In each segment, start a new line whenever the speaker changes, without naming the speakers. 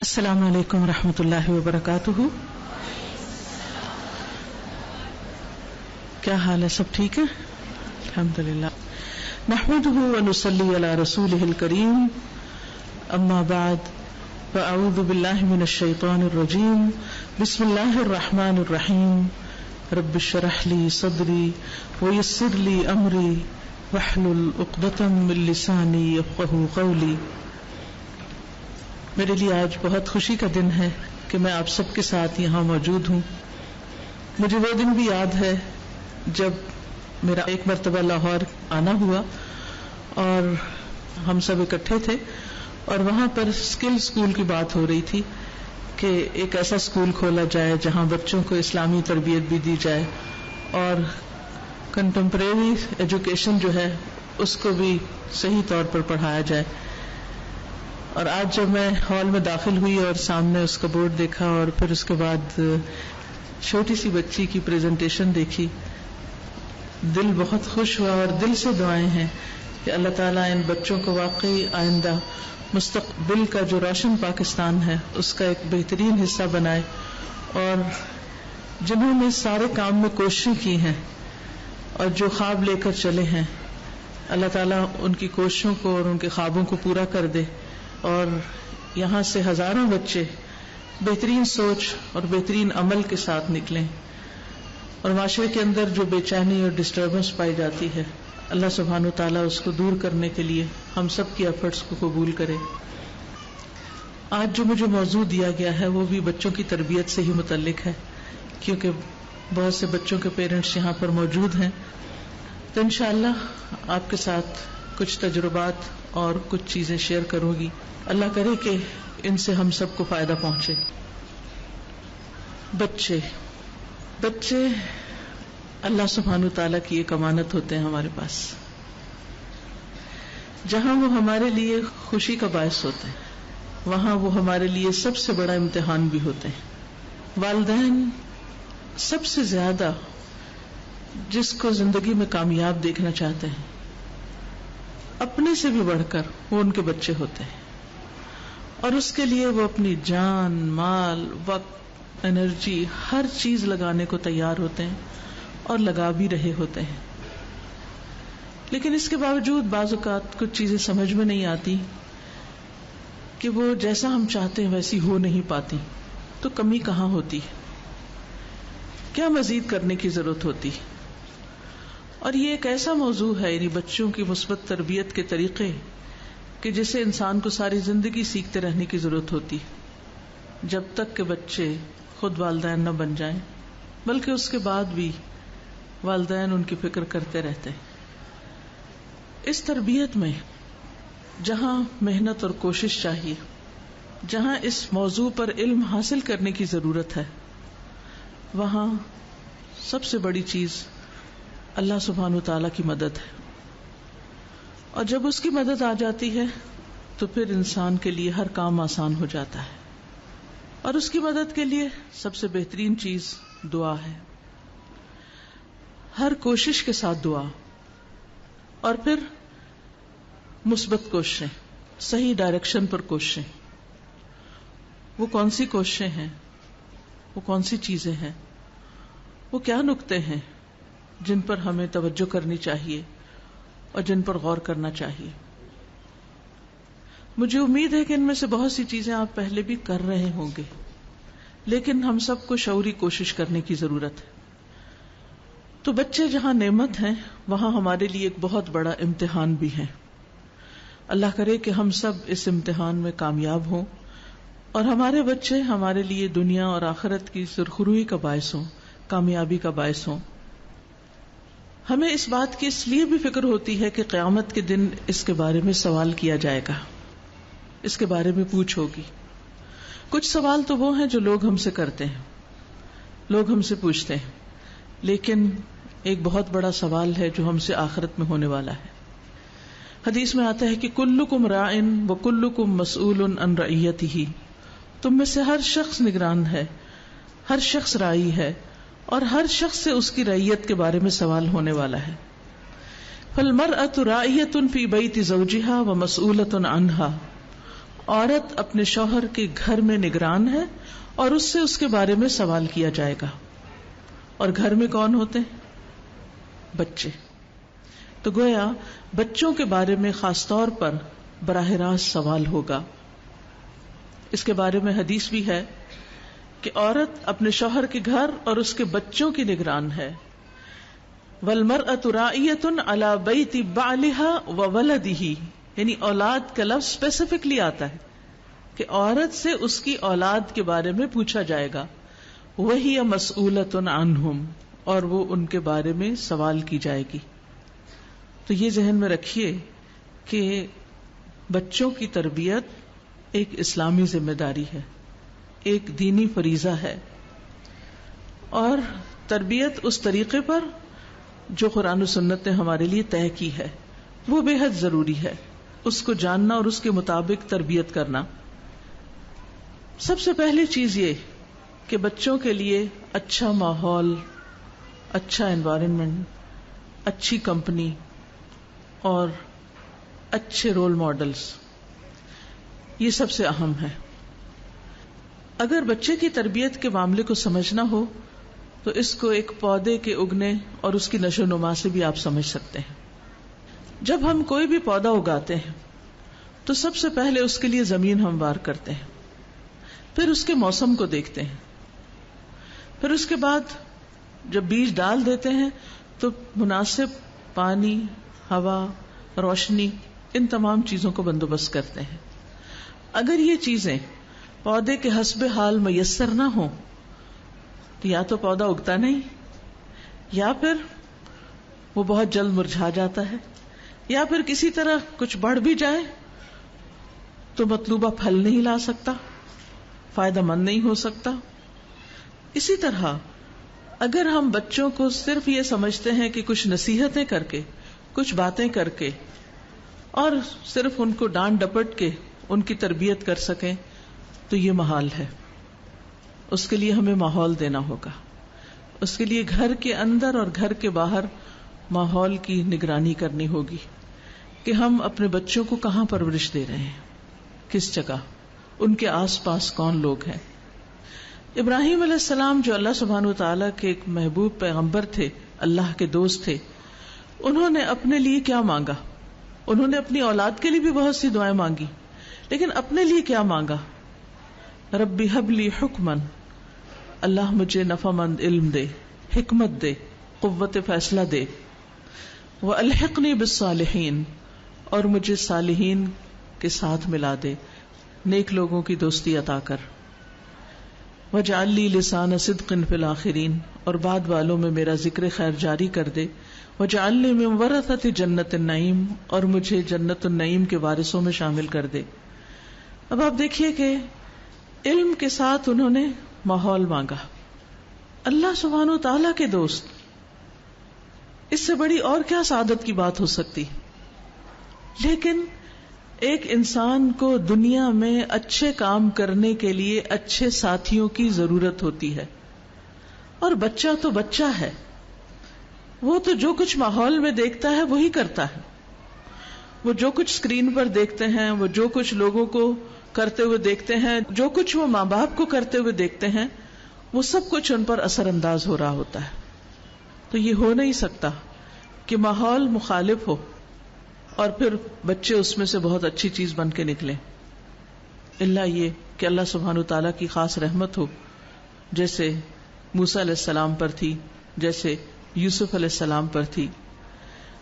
السلام علیکم ورحمۃ اللہ وبرکاتہ. کیا حال ہے؟ سب ٹھیک ہے؟ الحمدللہ. نحمده ونصلی علی رسولہ الکریم. اما بعد فاعوذ باللہ من الشیطان الرجیم. بسم اللہ الرحمن الرحیم. رب اشرح لی صدری ویسر لی امری واحلل عقدۃ من لسانی یفقہوا قولی. میرے لیے آج بہت خوشی کا دن ہے کہ میں آپ سب کے ساتھ یہاں موجود ہوں. مجھے وہ دن بھی یاد ہے جب میرا ایک مرتبہ لاہور آنا ہوا اور ہم سب اکٹھے تھے اور وہاں پر اسکل اسکول کی بات ہو رہی تھی کہ ایک ایسا اسکول کھولا جائے جہاں بچوں کو اسلامی تربیت بھی دی جائے اور کنٹمپریری ایجوکیشن جو ہے اس کو بھی صحیح طور پر پڑھایا جائے. اور آج جب میں ہال میں داخل ہوئی اور سامنے اس کا بورڈ دیکھا اور پھر اس کے بعد چھوٹی سی بچی کی پریزنٹیشن دیکھی، دل بہت خوش ہوا اور دل سے دعائیں ہیں کہ اللہ تعالیٰ ان بچوں کو واقعی آئندہ مستقبل کا جو روشن پاکستان ہے اس کا ایک بہترین حصہ بنائے، اور جنہوں نے سارے کام میں کوششیں کی ہیں اور جو خواب لے کر چلے ہیں، اللہ تعالیٰ ان کی کوششوں کو اور ان کے خوابوں کو پورا کر دے اور یہاں سے ہزاروں بچے بہترین سوچ اور بہترین عمل کے ساتھ نکلیں. اور معاشرے کے اندر جو بے چینی اور ڈسٹربنس پائی جاتی ہے، اللہ سبحانہ وتعالیٰ اس کو دور کرنے کے لیے ہم سب کی ایفرٹس کو قبول کرے. آج جو مجھے موضوع دیا گیا ہے وہ بھی بچوں کی تربیت سے ہی متعلق ہے، کیونکہ بہت سے بچوں کے پیرنٹس یہاں پر موجود ہیں. تو انشاءاللہ آپ کے ساتھ کچھ تجربات اور کچھ چیزیں شیئر کروں گی. اللہ کرے کہ ان سے ہم سب کو فائدہ پہنچے. بچے اللہ سبحانہ تعالیٰ کی ایک امانت ہوتے ہیں ہمارے پاس، جہاں وہ ہمارے لیے خوشی کا باعث ہوتے ہیں وہاں وہ ہمارے لیے سب سے بڑا امتحان بھی ہوتے ہیں. والدین سب سے زیادہ جس کو زندگی میں کامیاب دیکھنا چاہتے ہیں، اپنے سے بھی بڑھ کر وہ ان کے بچے ہوتے ہیں، اور اس کے لیے وہ اپنی جان، مال، وقت، انرجی، ہر چیز لگانے کو تیار ہوتے ہیں اور لگا بھی رہے ہوتے ہیں. لیکن اس کے باوجود بعض اوقات کچھ چیزیں سمجھ میں نہیں آتی کہ وہ جیسا ہم چاہتے ہیں ویسی ہو نہیں پاتی. تو کمی کہاں ہوتی ہے؟ کیا مزید کرنے کی ضرورت ہوتی؟ اور یہ ایک ایسا موضوع ہے، یعنی بچوں کی مثبت تربیت کے طریقے، کہ جسے انسان کو ساری زندگی سیکھتے رہنے کی ضرورت ہوتی، جب تک کہ بچے خود والدین نہ بن جائیں، بلکہ اس کے بعد بھی والدین ان کی فکر کرتے رہتے ہیں. اس تربیت میں جہاں محنت اور کوشش چاہیے، جہاں اس موضوع پر علم حاصل کرنے کی ضرورت ہے، وہاں سب سے بڑی چیز اللہ سبحانہ وتعالیٰ کی مدد ہے. اور جب اس کی مدد آ جاتی ہے تو پھر انسان کے لیے ہر کام آسان ہو جاتا ہے. اور اس کی مدد کے لیے سب سے بہترین چیز دعا ہے. ہر کوشش کے ساتھ دعا، اور پھر مثبت کوششیں، صحیح ڈائریکشن پر کوششیں. وہ کون سی کوششیں ہیں؟ وہ کون سی چیزیں ہیں؟ وہ کیا نکتے ہیں جن پر ہمیں توجہ کرنی چاہیے اور جن پر غور کرنا چاہیے؟ مجھے امید ہے کہ ان میں سے بہت سی چیزیں آپ پہلے بھی کر رہے ہوں گے، لیکن ہم سب کو شعوری کوشش کرنے کی ضرورت ہے. تو بچے جہاں نعمت ہیں وہاں ہمارے لیے ایک بہت بڑا امتحان بھی ہے. اللہ کرے کہ ہم سب اس امتحان میں کامیاب ہوں اور ہمارے بچے ہمارے لیے دنیا اور آخرت کی سرخروئی کا باعث ہوں، کامیابی کا باعث ہوں. ہمیں اس بات کی اس لیے بھی فکر ہوتی ہے کہ قیامت کے دن اس کے بارے میں سوال کیا جائے گا، اس کے بارے میں پوچھ ہوگی. کچھ سوال تو وہ ہیں جو لوگ ہم سے کرتے ہیں، لوگ ہم سے پوچھتے ہیں، لیکن ایک بہت بڑا سوال ہے جو ہم سے آخرت میں ہونے والا ہے. حدیث میں آتا ہے کہ کلکم راعٍ وکلکم مسئول عن رعیتہ، تم میں سے ہر شخص نگران ہے، ہر شخص راعی ہے، اور ہر شخص سے اس کی رعیت کے بارے میں سوال ہونے والا ہے. فالمرأة راعیۃ فی بیت زوجہا ومسئولۃ عنہا، عورت اپنے شوہر کے گھر میں نگران ہے اور اس سے اس کے بارے میں سوال کیا جائے گا. اور گھر میں کون ہوتے ہیں؟ بچے. تو گویا بچوں کے بارے میں خاص طور پر براہ راست سوال ہوگا. اس کے بارے میں حدیث بھی ہے کہ عورت اپنے شوہر کے گھر اور اس کے بچوں کی نگران ہے. وَالْمَرْأَةُ رَاعِيَةٌ عَلَى بَيْتِ بَعْلِهَا وَوَلَدِهِ، یعنی اولاد کا لفظ اسپیسیفکلی آتا ہے کہ عورت سے اس کی اولاد کے بارے میں پوچھا جائے گا. وَهِيَ مَسْئُولَةٌ عَنْهُمْ، اور وہ ان کے بارے میں سوال کی جائے گی. تو یہ ذہن میں رکھیے کہ بچوں کی تربیت ایک اسلامی ذمہ داری ہے، ایک دینی فریضہ ہے، اور تربیت اس طریقے پر جو قرآن و سنت نے ہمارے لیے طے کی ہے وہ بے حد ضروری ہے. اس کو جاننا اور اس کے مطابق تربیت کرنا. سب سے پہلی چیز یہ کہ بچوں کے لیے اچھا ماحول، اچھا انوائرمنٹ، اچھی کمپنی اور اچھے رول ماڈلز، یہ سب سے اہم ہے. اگر بچے کی تربیت کے معاملے کو سمجھنا ہو تو اس کو ایک پودے کے اگنے اور اس کی نشو و نما سے بھی آپ سمجھ سکتے ہیں. جب ہم کوئی بھی پودا اگاتے ہیں تو سب سے پہلے اس کے لیے زمین ہموار کرتے ہیں، پھر اس کے موسم کو دیکھتے ہیں، پھر اس کے بعد جب بیج ڈال دیتے ہیں تو مناسب پانی، ہوا، روشنی، ان تمام چیزوں کو بندوبست کرتے ہیں. اگر یہ چیزیں پودے کے حسب حال میسر نہ ہوں تو یا تو پودا اگتا نہیں، یا پھر وہ بہت جلد مرجھا جاتا ہے، یا پھر کسی طرح کچھ بڑھ بھی جائے تو مطلوبہ پھل نہیں لا سکتا، فائدہ مند نہیں ہو سکتا. اسی طرح اگر ہم بچوں کو صرف یہ سمجھتے ہیں کہ کچھ نصیحتیں کر کے، کچھ باتیں کر کے اور صرف ان کو ڈانٹ ڈپٹ کے ان کی تربیت کر سکیں تو یہ محال ہے. اس کے لیے ہمیں ماحول دینا ہوگا. اس کے لیے گھر کے اندر اور گھر کے باہر ماحول کی نگرانی کرنی ہوگی کہ ہم اپنے بچوں کو کہاں پرورش دے رہے ہیں، کس جگہ، ان کے آس پاس کون لوگ ہیں. ابراہیم علیہ السلام جو اللہ سبحانہ وتعالی کے ایک محبوب پیغمبر تھے، اللہ کے دوست تھے، انہوں نے اپنے لیے کیا مانگا؟ انہوں نے اپنی اولاد کے لیے بھی بہت سی دعائیں مانگی، لیکن اپنے لیے کیا مانگا؟ ربی ہب لی حکمن، اللہ مجھے نفع مند علم دے، حکمت دے، قوت فیصلہ دے، والحقنی بالصالحین، اور مجھے صالحین کے ساتھ ملا دے، نیک لوگوں کی دوستی عطا کر. واجعل لی لسان صدق فی الآخرین، اور بعد والوں میں میرا ذکر خیر جاری کر دے. واجعلنی من ورثۃ جنت النعیم، اور مجھے جنت النعیم کے وارثوں میں شامل کر دے. اب آپ دیکھیے کہ علم کے ساتھ انہوں نے ماحول مانگا. اللہ سبحانہ و تعالیٰ کے دوست، اس سے بڑی اور کیا سعادت کی بات ہو سکتی. لیکن ایک انسان کو دنیا میں اچھے کام کرنے کے لیے اچھے ساتھیوں کی ضرورت ہوتی ہے، اور بچہ تو بچہ ہے، وہ تو جو کچھ ماحول میں دیکھتا ہے وہی کرتا ہے. وہ جو کچھ اسکرین پر دیکھتے ہیں، وہ جو کچھ لوگوں کو کرتے ہوئے دیکھتے ہیں، جو کچھ وہ ماں باپ کو کرتے ہوئے دیکھتے ہیں، وہ سب کچھ ان پر اثر انداز ہو رہا ہوتا ہے. تو یہ ہو نہیں سکتا کہ ماحول مخالف ہو اور پھر بچے اس میں سے بہت اچھی چیز بن کے نکلیں، الا یہ کہ اللہ سبحانہ وتعالیٰ کی خاص رحمت ہو، جیسے موسیٰ علیہ السلام پر تھی، جیسے یوسف علیہ السلام پر تھی.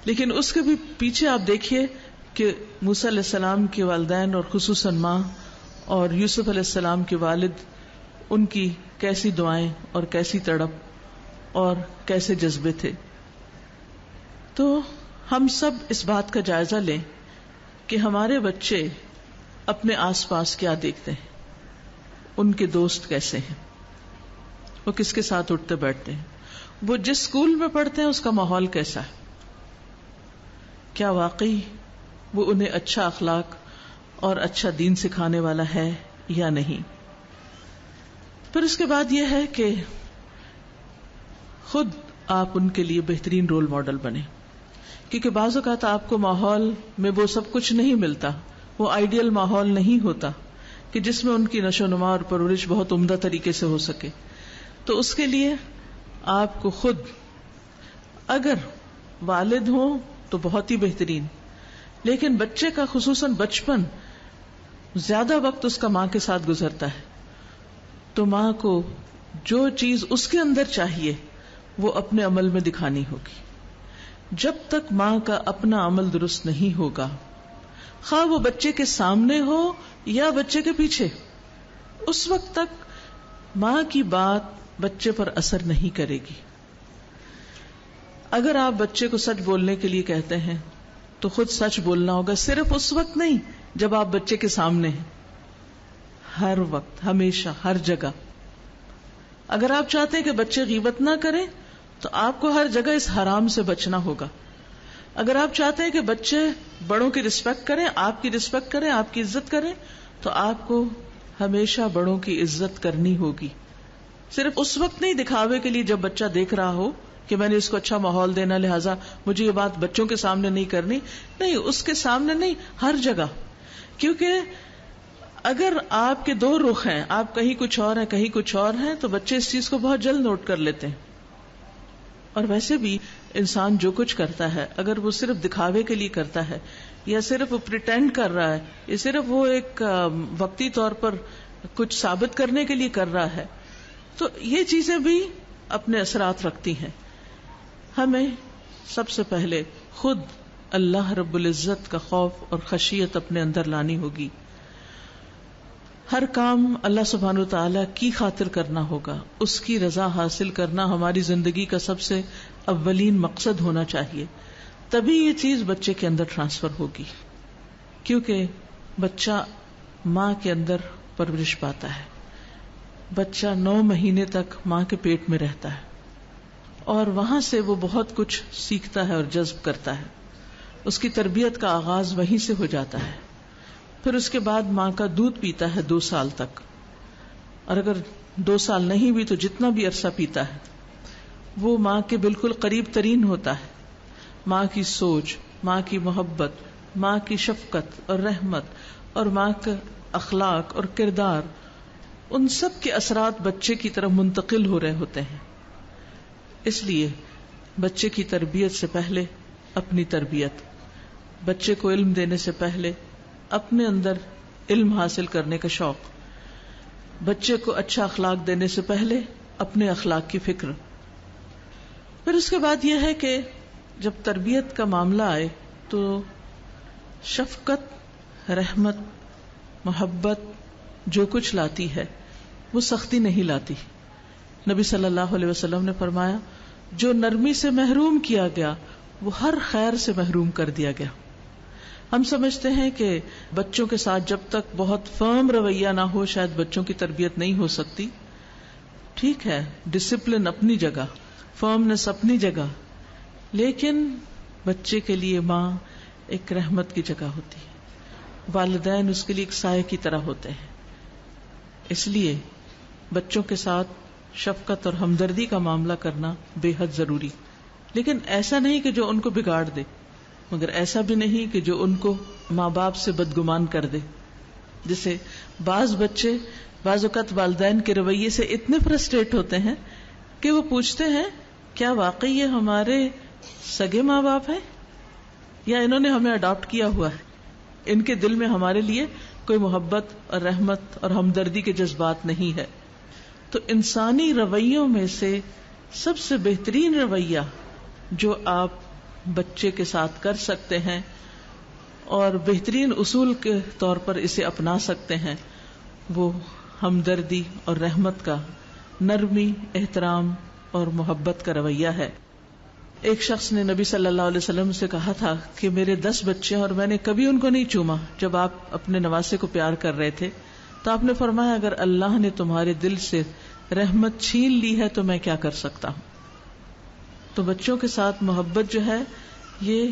لیکن اس کے بھی پیچھے آپ دیکھیے کہ موسیٰ علیہ السلام کے والدین اور خصوصاً ماں اور یوسف علیہ السلام کے والد، ان کی کیسی دعائیں اور کیسی تڑپ اور کیسے جذبے تھے. تو ہم سب اس بات کا جائزہ لیں کہ ہمارے بچے اپنے آس پاس کیا دیکھتے ہیں، ان کے دوست کیسے ہیں، وہ کس کے ساتھ اٹھتے بیٹھتے ہیں، وہ جس اسکول میں پڑھتے ہیں اس کا ماحول کیسا ہے، کیا واقعی وہ انہیں اچھا اخلاق اور اچھا دین سکھانے والا ہے یا نہیں. پھر اس کے بعد یہ ہے کہ خود آپ ان کے لیے بہترین رول ماڈل بنے، کیونکہ بعض اوقات آپ کو ماحول میں وہ سب کچھ نہیں ملتا، وہ آئیڈیل ماحول نہیں ہوتا کہ جس میں ان کی نشو و نما اور پرورش بہت عمدہ طریقے سے ہو سکے. تو اس کے لیے آپ کو خود اگر والد ہوں تو بہت ہی بہترین، لیکن بچے کا خصوصاً بچپن زیادہ وقت اس کا ماں کے ساتھ گزرتا ہے، تو ماں کو جو چیز اس کے اندر چاہیے وہ اپنے عمل میں دکھانی ہوگی. جب تک ماں کا اپنا عمل درست نہیں ہوگا، خواہ وہ بچے کے سامنے ہو یا بچے کے پیچھے، اس وقت تک ماں کی بات بچے پر اثر نہیں کرے گی. اگر آپ بچے کو سچ بولنے کے لیے کہتے ہیں تو خود سچ بولنا ہوگا، صرف اس وقت نہیں جب آپ بچے کے سامنے ہیں، ہر وقت، ہمیشہ، ہر جگہ. اگر آپ چاہتے ہیں کہ بچے غیبت نہ کریں تو آپ کو ہر جگہ اس حرام سے بچنا ہوگا. اگر آپ چاہتے ہیں کہ بچے بڑوں کی رسپیکٹ کریں، آپ کی رسپیکٹ کریں، آپ کی عزت کریں، تو آپ کو ہمیشہ بڑوں کی عزت کرنی ہوگی. صرف اس وقت نہیں دکھاوے کے لیے جب بچہ دیکھ رہا ہو کہ میں نے اس کو اچھا ماحول دینا لہٰذا مجھے یہ بات بچوں کے سامنے نہیں کرنی. نہیں، اس کے سامنے نہیں، ہر جگہ. کیونکہ اگر آپ کے دو رخ ہیں، آپ کہیں کچھ اور ہیں، کہیں کچھ اور ہیں، تو بچے اس چیز کو بہت جلد نوٹ کر لیتے ہیں. اور ویسے بھی انسان جو کچھ کرتا ہے اگر وہ صرف دکھاوے کے لیے کرتا ہے یا صرف پریٹینڈ کر رہا ہے یا صرف وہ ایک وقتی طور پر کچھ ثابت کرنے کے لیے کر رہا ہے، تو یہ چیزیں بھی اپنے اثرات رکھتی ہیں. ہمیں سب سے پہلے خود اللہ رب العزت کا خوف اور خشیت اپنے اندر لانی ہوگی. ہر کام اللہ سبحانہ و تعالی کی خاطر کرنا ہوگا، اس کی رضا حاصل کرنا ہماری زندگی کا سب سے اولین مقصد ہونا چاہیے. تبھی یہ چیز بچے کے اندر ٹرانسفر ہوگی، کیونکہ بچہ ماں کے اندر پرورش پاتا ہے. بچہ 9 مہینے تک ماں کے پیٹ میں رہتا ہے اور وہاں سے وہ بہت کچھ سیکھتا ہے اور جذب کرتا ہے. اس کی تربیت کا آغاز وہیں سے ہو جاتا ہے. پھر اس کے بعد ماں کا دودھ پیتا ہے 2 سال تک، اور اگر 2 سال نہیں بھی تو جتنا بھی عرصہ پیتا ہے وہ ماں کے بالکل قریب ترین ہوتا ہے. ماں کی سوچ، ماں کی محبت، ماں کی شفقت اور رحمت اور ماں کا اخلاق اور کردار، ان سب کے اثرات بچے کی طرف منتقل ہو رہے ہوتے ہیں. اس لیے بچے کی تربیت سے پہلے اپنی تربیت، بچے کو علم دینے سے پہلے اپنے اندر علم حاصل کرنے کا شوق، بچے کو اچھا اخلاق دینے سے پہلے اپنے اخلاق کی فکر. پھر اس کے بعد یہ ہے کہ جب تربیت کا معاملہ آئے تو شفقت، رحمت، محبت جو کچھ لاتی ہے وہ سختی نہیں لاتی. نبی صلی اللہ علیہ وسلم نے فرمایا جو نرمی سے محروم کیا گیا وہ ہر خیر سے محروم کر دیا گیا. ہم سمجھتے ہیں کہ بچوں کے ساتھ جب تک بہت فرم رویہ نہ ہو شاید بچوں کی تربیت نہیں ہو سکتی. ٹھیک ہے، ڈسپلن اپنی جگہ، فرمنس اپنی جگہ، لیکن بچے کے لیے ماں ایک رحمت کی جگہ ہوتی ہے، والدین اس کے لیے ایک سائے کی طرح ہوتے ہیں. اس لیے بچوں کے ساتھ شفقت اور ہمدردی کا معاملہ کرنا بے حد ضروری، لیکن ایسا نہیں کہ جو ان کو بگاڑ دے، مگر ایسا بھی نہیں کہ جو ان کو ماں باپ سے بدگمان کر دے. جسے بعض بچے بعض اوقات والدین کے رویے سے اتنے فرسٹریٹ ہوتے ہیں کہ وہ پوچھتے ہیں کیا واقعی یہ ہمارے سگے ماں باپ ہیں یا انہوں نے ہمیں اڈاپٹ کیا ہوا ہے، ان کے دل میں ہمارے لیے کوئی محبت اور رحمت اور ہمدردی کے جذبات نہیں ہے. تو انسانی رویوں میں سے سب سے بہترین رویہ جو آپ بچے کے ساتھ کر سکتے ہیں اور بہترین اصول کے طور پر اسے اپنا سکتے ہیں وہ ہمدردی اور رحمت کا، نرمی، احترام اور محبت کا رویہ ہے. ایک شخص نے نبی صلی اللہ علیہ وسلم سے کہا تھا کہ میرے 10 بچے ہیں اور میں نے کبھی ان کو نہیں چوما. جب آپ اپنے نواسے کو پیار کر رہے تھے تو آپ نے فرمایا اگر اللہ نے تمہارے دل سے رحمت چھین لی ہے تو میں کیا کر سکتا ہوں. تو بچوں کے ساتھ محبت جو ہے یہ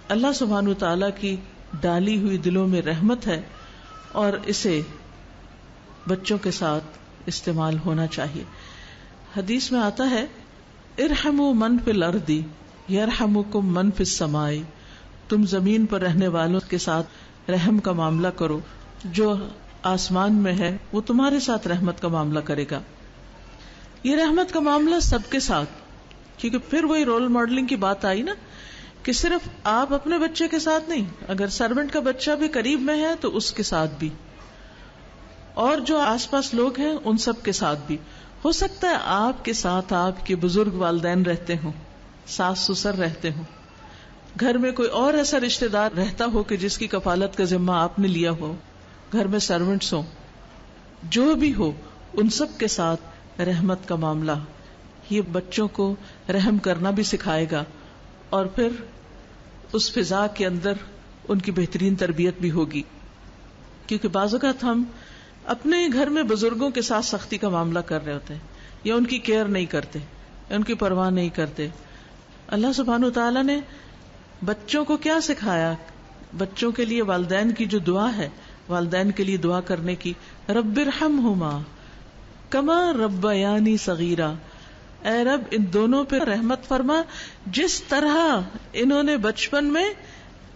اللہ سبحانہ وتعالی کی ڈالی ہوئی دلوں میں رحمت ہے اور اسے بچوں کے ساتھ استعمال ہونا چاہیے. حدیث میں آتا ہے ارحموا من فی الارض یرحمکم من فی السماء، تم زمین پر رہنے والوں کے ساتھ رحم کا معاملہ کرو. جو آسمان میں ہے وہ تمہارے ساتھ رحمت کا معاملہ کرے گا. یہ رحمت کا معاملہ سب کے ساتھ, کیونکہ پھر وہی رول ماڈلنگ کی بات آئی نا کہ صرف آپ اپنے بچے کے ساتھ نہیں, اگر سرونٹ کا بچہ بھی قریب میں ہے تو اس کے ساتھ بھی, اور جو آس پاس لوگ ہیں ان سب کے ساتھ بھی. ہو سکتا ہے آپ کے ساتھ آپ کے بزرگ والدین رہتے ہوں, ساس سسر رہتے ہوں, گھر میں کوئی اور ایسا رشتہ دار رہتا ہو کہ جس کی کفالت کا ذمہ آپ نے لیا ہو, گھر میں سرونٹس ہوں, جو بھی ہو ان سب کے ساتھ رحمت کا معاملہ. یہ بچوں کو رحم کرنا بھی سکھائے گا, اور پھر اس فضا کے اندر ان کی بہترین تربیت بھی ہوگی. کیونکہ بعض اوقات ہم اپنے گھر میں بزرگوں کے ساتھ سختی کا معاملہ کر رہے ہوتے ہیں, یا ان کی کیئر نہیں کرتے, ان کی پرواہ نہیں کرتے. اللہ سبحانہ وتعالیٰ نے بچوں کو کیا سکھایا؟ بچوں کے لیے والدین کی جو دعا ہے, والدین کے لیے دعا کرنے کی, رب ارحمہما کما ربیانی صغیرا, اے رب ان دونوں پہ رحمت فرما جس طرح انہوں نے بچپن میں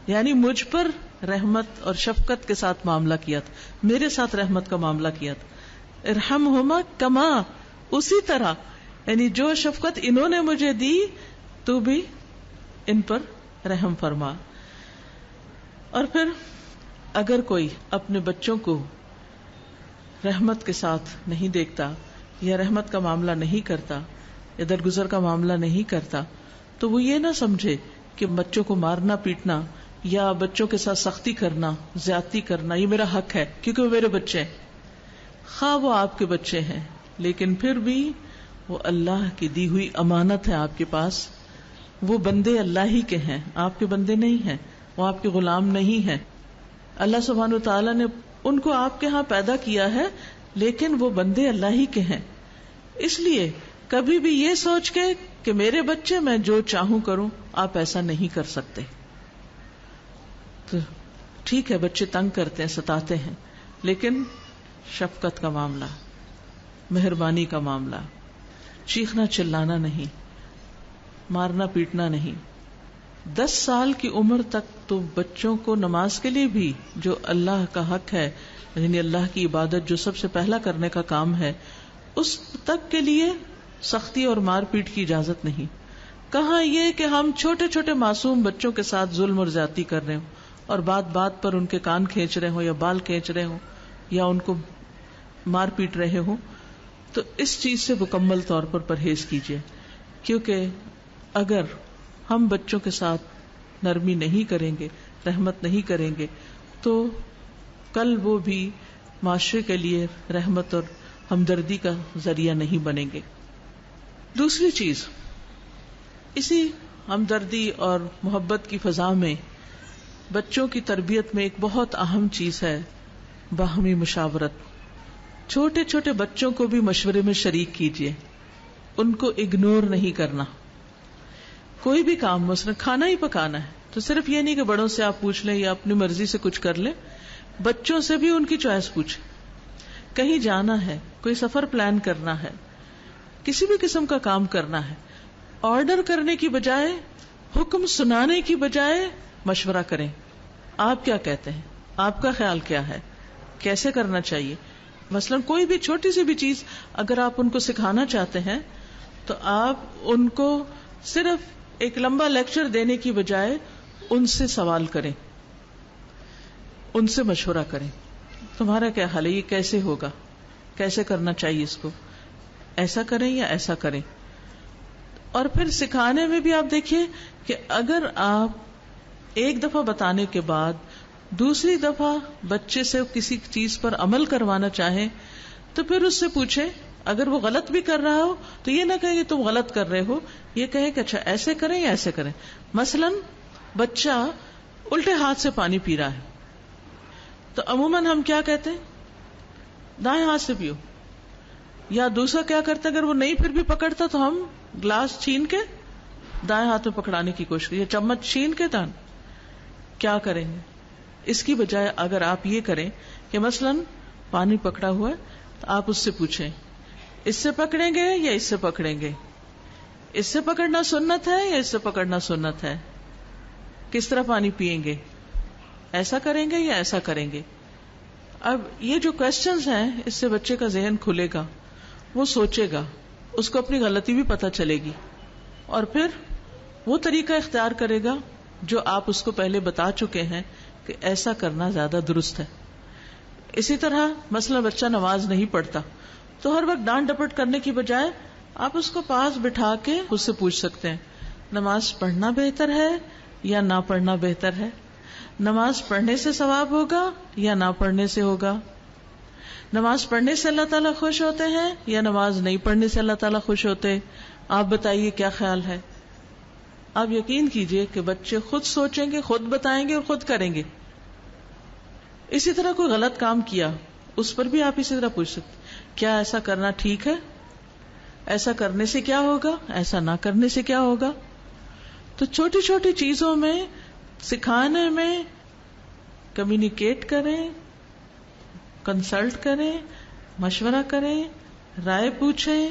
یعنی مجھ پر رحمت اور شفقت کے ساتھ معاملہ کیا تھا, میرے ساتھ رحمت کا معاملہ کیا تھا. ارحمہما کما, اسی طرح, یعنی جو شفقت انہوں نے مجھے دی تو بھی ان پر رحم فرما. اور پھر اگر کوئی اپنے بچوں کو رحمت کے ساتھ نہیں دیکھتا, یا رحمت کا معاملہ نہیں کرتا, یا درگزر کا معاملہ نہیں کرتا, تو وہ یہ نہ سمجھے کہ بچوں کو مارنا پیٹنا یا بچوں کے ساتھ سختی کرنا, زیادتی کرنا یہ میرا حق ہے کیونکہ وہ میرے بچے ہیں. خواہ وہ آپ کے بچے ہیں, لیکن پھر بھی وہ اللہ کی دی ہوئی امانت ہے آپ کے پاس. وہ بندے اللہ ہی کے ہیں, آپ کے بندے نہیں ہیں, وہ آپ کے غلام نہیں ہیں. اللہ سبحانہ وتعالیٰ نے ان کو آپ کے ہاں پیدا کیا ہے, لیکن وہ بندے اللہ ہی کے ہیں. اس لیے کبھی بھی یہ سوچ کے کہ میرے بچے میں جو چاہوں کروں, آپ ایسا نہیں کر سکتے. تو ٹھیک ہے بچے تنگ کرتے ہیں, ستاتے ہیں, لیکن شفقت کا معاملہ, مہربانی کا معاملہ, چیخنا چلانا نہیں, مارنا پیٹنا نہیں. 10 سال کی عمر تک تو بچوں کو نماز کے لیے بھی جو اللہ کا حق ہے, یعنی اللہ کی عبادت جو سب سے پہلا کرنے کا کام ہے, اس تک کے لیے سختی اور مار پیٹ کی اجازت نہیں. کہاں یہ کہ ہم چھوٹے چھوٹے معصوم بچوں کے ساتھ ظلم اور زیادتی کر رہے ہوں, اور بات بات پر ان کے کان کھینچ رہے ہوں, یا بال کھینچ رہے ہوں, یا ان کو مار پیٹ رہے ہوں. تو اس چیز سے مکمل طور پر پرہیز کیجیے, کیونکہ اگر ہم بچوں کے ساتھ نرمی نہیں کریں گے, رحمت نہیں کریں گے, تو کل وہ بھی معاشرے کے لیے رحمت اور ہمدردی کا ذریعہ نہیں بنیں گے. دوسری چیز, اسی ہمدردی اور محبت کی فضا میں بچوں کی تربیت میں ایک بہت اہم چیز ہے باہمی مشاورت. چھوٹے چھوٹے بچوں کو بھی مشورے میں شریک کیجیے, ان کو اگنور نہیں کرنا. کوئی بھی کام, مثلا کھانا ہی پکانا ہے تو صرف یہ نہیں کہ بڑوں سے آپ پوچھ لیں یا اپنی مرضی سے کچھ کر لیں, بچوں سے بھی ان کی چوائس پوچھیں. کہیں جانا ہے, کوئی سفر پلان کرنا ہے, کسی بھی قسم کا کام کرنا ہے, آرڈر کرنے کی بجائے, حکم سنانے کی بجائے مشورہ کریں. آپ کیا کہتے ہیں, آپ کا خیال کیا ہے, کیسے کرنا چاہیے. مثلا کوئی بھی چھوٹی سی بھی چیز اگر آپ ان کو سکھانا چاہتے ہیں تو آپ ان کو صرف ایک لمبا لیکچر دینے کی بجائے ان سے سوال کریں, ان سے مشورہ کریں. تمہارا کیا حال ہے, یہ کیسے ہوگا, کیسے کرنا چاہیے, اس کو ایسا کریں یا ایسا کریں. اور پھر سکھانے میں بھی آپ دیکھیے کہ اگر آپ ایک دفعہ بتانے کے بعد دوسری دفعہ بچے سے کسی چیز پر عمل کروانا چاہیں تو پھر اس سے پوچھیں. اگر وہ غلط بھی کر رہا ہو تو یہ نہ کہیں کہ تم غلط کر رہے ہو, یہ کہیں کہ اچھا ایسے کریں یا ایسے کریں. مثلا بچہ الٹے ہاتھ سے پانی پی رہا ہے تو عموماً ہم کیا کہتے ہیں, دائیں ہاتھ سے پیو. یا دوسرا کیا کرتا, اگر وہ نہیں پھر بھی پکڑتا تو ہم گلاس چھین کے دائیں ہاتھ میں پکڑانے کی کوشش, یا چمچ چھین کے دان. کیا کریں گے؟ اس کی بجائے اگر آپ یہ کریں کہ مثلا پانی پکڑا ہوا ہے تو آپ اس سے پوچھیں اس سے پکڑیں گے یا اس سے پکڑیں گے, اس سے پکڑنا سنت ہے یا اس سے پکڑنا سنت ہے, کس طرح پانی پئیں گے. ایسا کریں گے یا ایسا کریں گے. اب یہ جو کوشچنز ہیں اس سے بچے کا ذہن کھلے گا, وہ سوچے گا, اس کو اپنی غلطی بھی پتہ چلے گی, اور پھر وہ طریقہ اختیار کرے گا جو آپ اس کو پہلے بتا چکے ہیں کہ ایسا کرنا زیادہ درست ہے. اسی طرح مثلا بچہ نماز نہیں پڑھتا تو ہر وقت ڈانٹ ڈپٹ کرنے کی بجائے آپ اس کو پاس بٹھا کے اس سے پوچھ سکتے ہیں نماز پڑھنا بہتر ہے یا نہ پڑھنا بہتر ہے, نماز پڑھنے سے ثواب ہوگا یا نہ پڑھنے سے ہوگا, نماز پڑھنے سے اللہ تعالیٰ خوش ہوتے ہیں یا نماز نہیں پڑھنے سے اللہ تعالیٰ خوش ہوتے, آپ بتائیے کیا خیال ہے. آپ یقین کیجئے کہ بچے خود سوچیں گے, خود بتائیں گے اور خود کریں گے. اسی طرح کوئی غلط کام کیا اس پر بھی آپ اسی طرح پوچھ سکتے کیا ایسا کرنا ٹھیک ہے, ایسا کرنے سے کیا ہوگا, ایسا نہ کرنے سے کیا ہوگا. تو چھوٹی چھوٹی چیزوں میں سکھانے میں کمیونیکیٹ کریں, کنسلٹ کریں, مشورہ کریں, رائے پوچھیں,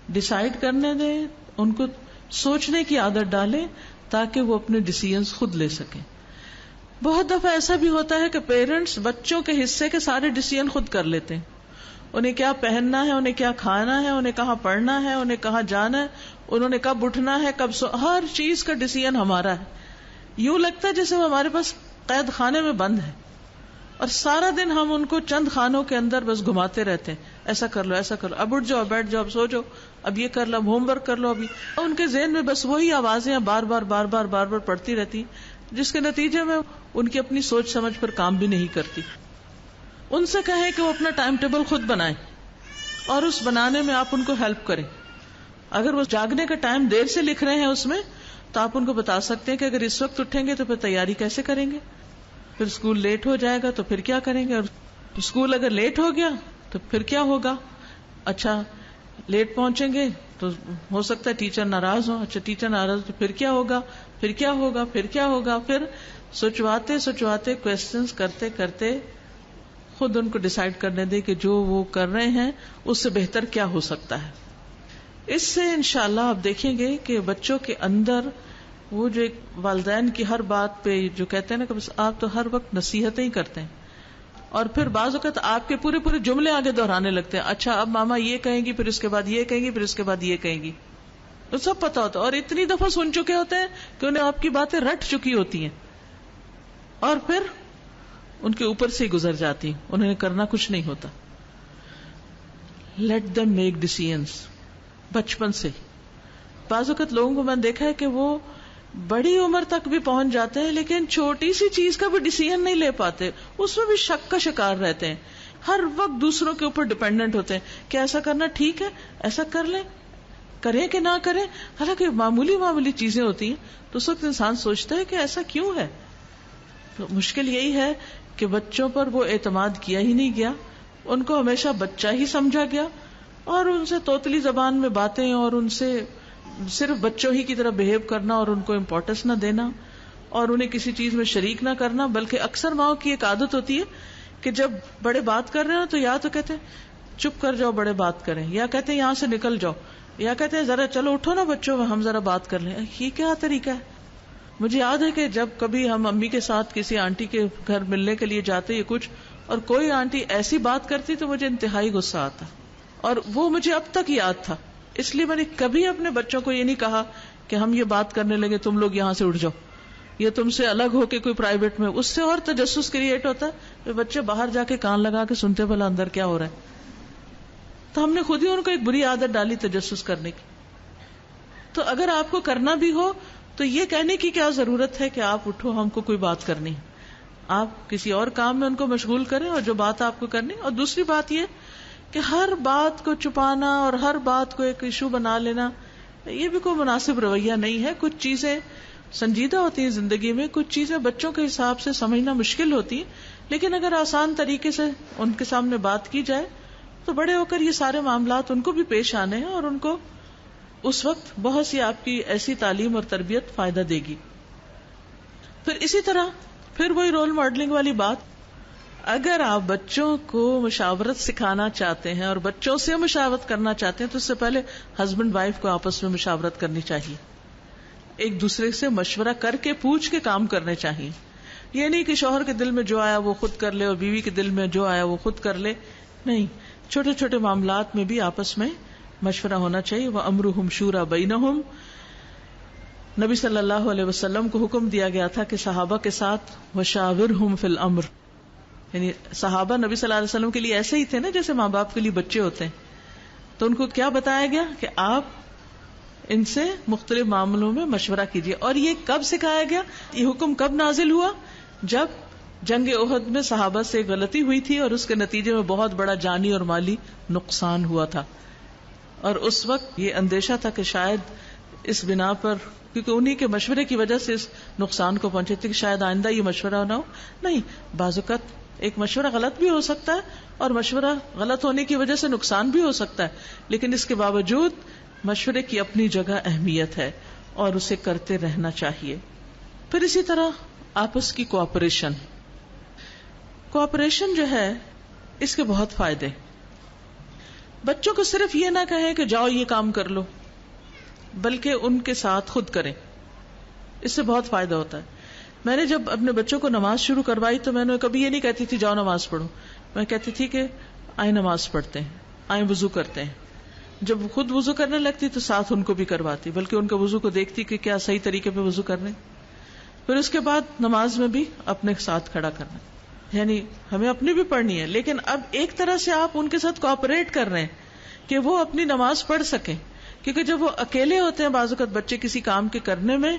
ڈیسائیڈ کرنے دیں, ان کو سوچنے کی عادت ڈالیں تاکہ وہ اپنے ڈیسیژنز خود لے سکیں. بہت دفعہ ایسا بھی ہوتا ہے کہ پیرنٹس بچوں کے حصے کے سارے ڈیسیژن خود کر لیتے ہیں, انہیں کیا پہننا ہے, انہیں کیا کھانا ہے, انہیں کہاں پڑھنا ہے, انہیں کہاں جانا ہے, انہوں نے کب اٹھنا ہے, کب ہر چیز کا ڈیسیژن ہمارا ہے. یوں لگتا ہے جیسے وہ ہمارے پاس قید خانے میں بند ہے اور سارا دن ہم ان کو چند خانوں کے اندر بس گھماتے رہتے ہیں, ایسا کر لو, ایسا کر لو, اب اٹھ جاؤ, بیٹھ جاؤ, اب سو جاؤ, اب یہ کر لو, اب ہوم ورک کر لو. ابھی ان کے ذہن میں بس وہی آوازیں بار بار بار بار بار بار پڑتی رہتی, جس کے نتیجے میں ان کی اپنی سوچ سمجھ پر کام بھی نہیں کرتی. ان سے کہیں کہ وہ اپنا ٹائم ٹیبل خود بنائیں اور اس بنانے میں آپ ان کو ہیلپ کریں. اگر وہ جاگنے کا ٹائم دیر سے لکھ رہے ہیں اس میں تو آپ ان کو بتا سکتے ہیں کہ اگر اس وقت اٹھیں گے تو پھر تیاری کیسے کریں گے, پھر اسکول لیٹ ہو جائے گا تو پھر کیا کریں گے, اور اسکول اگر لیٹ ہو گیا تو پھر کیا ہوگا. اچھا لیٹ پہنچیں گے تو ہو سکتا ہے ٹیچر ناراض ہو, اچھا ٹیچر ناراض تو پھر کیا ہوگا, پھر کیا ہوگا, پھر کیا ہوگا. پھر سوچواتے کوشچنز کرتے کرتے خود ان کو ڈیسائیڈ کرنے دے کہ جو وہ کر رہے ہیں اس سے بہتر کیا ہو سکتا ہے. اس سے انشاءاللہ آپ دیکھیں گے کہ بچوں کے اندر وہ جو ایک والدین کی ہر بات پہ جو کہتے ہیں نا کہ بس آپ تو ہر وقت نصیحتیں ہی کرتے ہیں, اور پھر بعض اوقات آپ کے پورے پورے جملے آگے دہرانے لگتے ہیں. اچھا اب ماما یہ کہیں گی, پھر اس کے بعد یہ کہیں گی, پھر اس کے بعد یہ کہیں گی, تو سب پتا ہوتا ہے اور اتنی دفعہ سن چکے ہوتے ہیں کہ انہیں آپ کی باتیں رٹ چکی ہوتی ہیں اور پھر ان کے اوپر سے ہی گزر جاتی ہیں, انہیں کرنا کچھ نہیں ہوتا. لیٹ دیم میک ڈیسیژنز بچپن سے. بعض اوقات لوگوں کو میں نے دیکھا ہے کہ وہ بڑی عمر تک بھی پہنچ جاتے ہیں لیکن چھوٹی سی چیز کا بھی ڈیسیژن نہیں لے پاتے, اس میں بھی شک کا شکار رہتے ہیں, ہر وقت دوسروں کے اوپر ڈیپینڈنٹ ہوتے ہیں کہ ایسا کرنا ٹھیک ہے, ایسا کر لیں, کریں کہ نہ کریں. حالانکہ معمولی چیزیں ہوتی ہیں تو اس وقت انسان سوچتا ہے کہ ایسا کیوں ہے. تو مشکل یہی ہے کہ بچوں پر وہ اعتماد کیا ہی نہیں گیا, ان کو ہمیشہ بچہ ہی سمجھا گیا اور ان سے توتلی زبان میں باتیں اور ان سے صرف بچوں ہی کی طرح بہیو کرنا اور ان کو امپورٹنس نہ دینا اور انہیں کسی چیز میں شریک نہ کرنا. بلکہ اکثر ماؤں کی ایک عادت ہوتی ہے کہ جب بڑے بات کر رہے ہیں تو یا تو کہتے ہیں چپ کر جاؤ بڑے بات کریں, یا کہتے ہیں یہاں سے نکل جاؤ, یا کہتے ہیں ذرا چلو اٹھو نا بچوں ہم ذرا بات کر لیں. یہ کیا طریقہ ہے؟ مجھے یاد ہے کہ جب کبھی ہم امی کے ساتھ کسی آنٹی کے گھر ملنے کے لیے جاتے یا کچھ, اور کوئی آنٹی ایسی بات کرتی تو مجھے انتہائی غصہ آتا, اور وہ مجھے اب تک یاد تھا. اس لیے میں نے کبھی اپنے بچوں کو یہ نہیں کہا کہ ہم یہ بات کرنے لگے تم لوگ یہاں سے اٹھ جاؤ, یا تم سے الگ ہو کے کوئی پرائیویٹ میں. اس سے اور تجسس کریٹ ہوتا ہے کہ بچے باہر جا کے کان لگا کے سنتے بھلا اندر کیا ہو رہا ہے. تو ہم نے خود ہی ان کو ایک بری عادت ڈالی تجسس کرنے کی. تو اگر آپ کو کرنا بھی ہو تو یہ کہنے کی کیا ضرورت ہے کہ آپ اٹھو ہم کو کوئی بات کرنی ہے, آپ کسی اور کام میں ان کو مشغول کریں اور جو بات آپ کو کرنی. اور دوسری بات یہ کہ ہر بات کو چھپانا اور ہر بات کو ایک ایشو بنا لینا یہ بھی کوئی مناسب رویہ نہیں ہے. کچھ چیزیں سنجیدہ ہوتی ہیں زندگی میں, کچھ چیزیں بچوں کے حساب سے سمجھنا مشکل ہوتی ہیں, لیکن اگر آسان طریقے سے ان کے سامنے بات کی جائے تو بڑے ہو کر یہ سارے معاملات ان کو بھی پیش آنے ہیں اور ان کو اس وقت بہت سی آپ کی ایسی تعلیم اور تربیت فائدہ دے گی. پھر اسی طرح پھر وہی رول ماڈلنگ والی بات, اگر آپ بچوں کو مشاورت سکھانا چاہتے ہیں اور بچوں سے مشاورت کرنا چاہتے ہیں تو اس سے پہلے ہسبینڈ وائف کو آپس میں مشاورت کرنی چاہیے, ایک دوسرے سے مشورہ کر کے پوچھ کے کام کرنے چاہیے. یہ نہیں کہ شوہر کے دل میں جو آیا وہ خود کر لے اور بیوی کے دل میں جو آیا وہ خود کر لے، نہیں، چھوٹے چھوٹے معاملات میں بھی آپس میں مشورہ ہونا چاہیے. وَأَمْرُهُمْ شُورَى بَيْنَهُمْ، نبی صلی اللہ علیہ وسلم کو حکم دیا گیا تھا کہ صحابہ کے ساتھ وَشَاوِرْهُمْ فِي الْأَمْرِ، یعنی صحابہ نبی صلی اللہ علیہ وسلم کے لیے ایسے ہی تھے نا جیسے ماں باپ کے لیے بچے ہوتے ہیں. تو ان کو کیا بتایا گیا کہ آپ ان سے مختلف معاملوں میں مشورہ کیجیے. اور یہ کب سکھایا گیا، یہ حکم کب نازل ہوا؟ جب جنگ احد میں صحابہ سے غلطی ہوئی تھی اور اس کے نتیجے میں بہت بڑا جانی اور مالی نقصان ہوا تھا، اور اس وقت یہ اندیشہ تھا کہ شاید اس بنا پر، کیونکہ انہی کے مشورے کی وجہ سے اس نقصان کو پہنچے تھے، کہ شاید آئندہ یہ مشورہ نہ ہو. نہیں، بعض اوقات ایک مشورہ غلط بھی ہو سکتا ہے اور مشورہ غلط ہونے کی وجہ سے نقصان بھی ہو سکتا ہے، لیکن اس کے باوجود مشورے کی اپنی جگہ اہمیت ہے اور اسے کرتے رہنا چاہیے. پھر اسی طرح آپس کی کوآپریشن جو ہے اس کے بہت فائدے. بچوں کو صرف یہ نہ کہیں کہ جاؤ یہ کام کر لو، بلکہ ان کے ساتھ خود کریں، اس سے بہت فائدہ ہوتا ہے. میں نے جب اپنے بچوں کو نماز شروع کروائی تو میں نے کبھی یہ نہیں کہتی تھی جاؤ نماز پڑھو، میں کہتی تھی کہ آئیں نماز پڑھتے ہیں، آئیں وضو کرتے ہیں. جب خود وضو کرنے لگتی تو ساتھ ان کو بھی کرواتی، بلکہ ان کے وضو کو دیکھتی کہ کیا صحیح طریقے پہ وضو کر رہے ہیں. پھر اس کے بعد نماز میں بھی اپنے ساتھ کھڑا کرنا، یعنی ہمیں اپنی بھی پڑھنی ہے، لیکن اب ایک طرح سے آپ ان کے ساتھ کوآپریٹ کر رہے ہیں کہ وہ اپنی نماز پڑھ سکیں. کیونکہ جب وہ اکیلے ہوتے ہیں بعض اوقات بچے کسی کام کے کرنے میں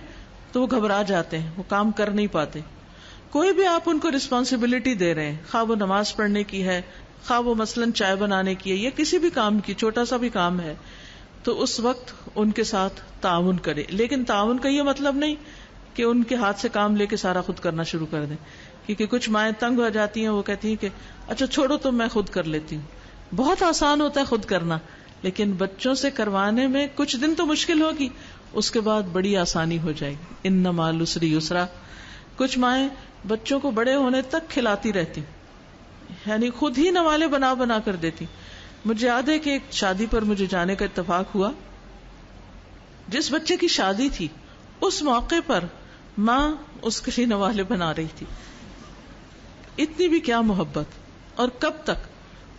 تو وہ گھبرا جاتے ہیں، وہ کام کر نہیں پاتے. کوئی بھی آپ ان کو رسپانسبلٹی دے رہے ہیں، خواہ وہ نماز پڑھنے کی ہے، خواہ وہ مثلاً چائے بنانے کی ہے، یا کسی بھی کام کی، چھوٹا سا بھی کام ہے، تو اس وقت ان کے ساتھ تعاون کرے. لیکن تعاون کا یہ مطلب نہیں کہ ان کے ہاتھ سے کام لے کے سارا خود کرنا شروع کر دیں، کیونکہ کچھ مائیں تنگ ہو جاتی ہیں، وہ کہتی ہیں کہ اچھا چھوڑو تو میں خود کر لیتی ہوں. بہت آسان ہوتا ہے خود کرنا، لیکن بچوں سے کروانے میں کچھ دن تو مشکل ہوگی، اس کے بعد بڑی آسانی ہو جائے گی. ان مع العسر یسرا. کچھ مائیں بچوں کو بڑے ہونے تک کھلاتی رہتی، یعنی خود ہی نوالے بنا بنا کر دیتی. مجھے یاد ہے کہ ایک شادی پر مجھے جانے کا اتفاق ہوا، جس بچے کی شادی تھی اس موقع پر ماں اس کے لیے نوالے بنا رہی تھی. اتنی بھی کیا محبت، اور کب تک؟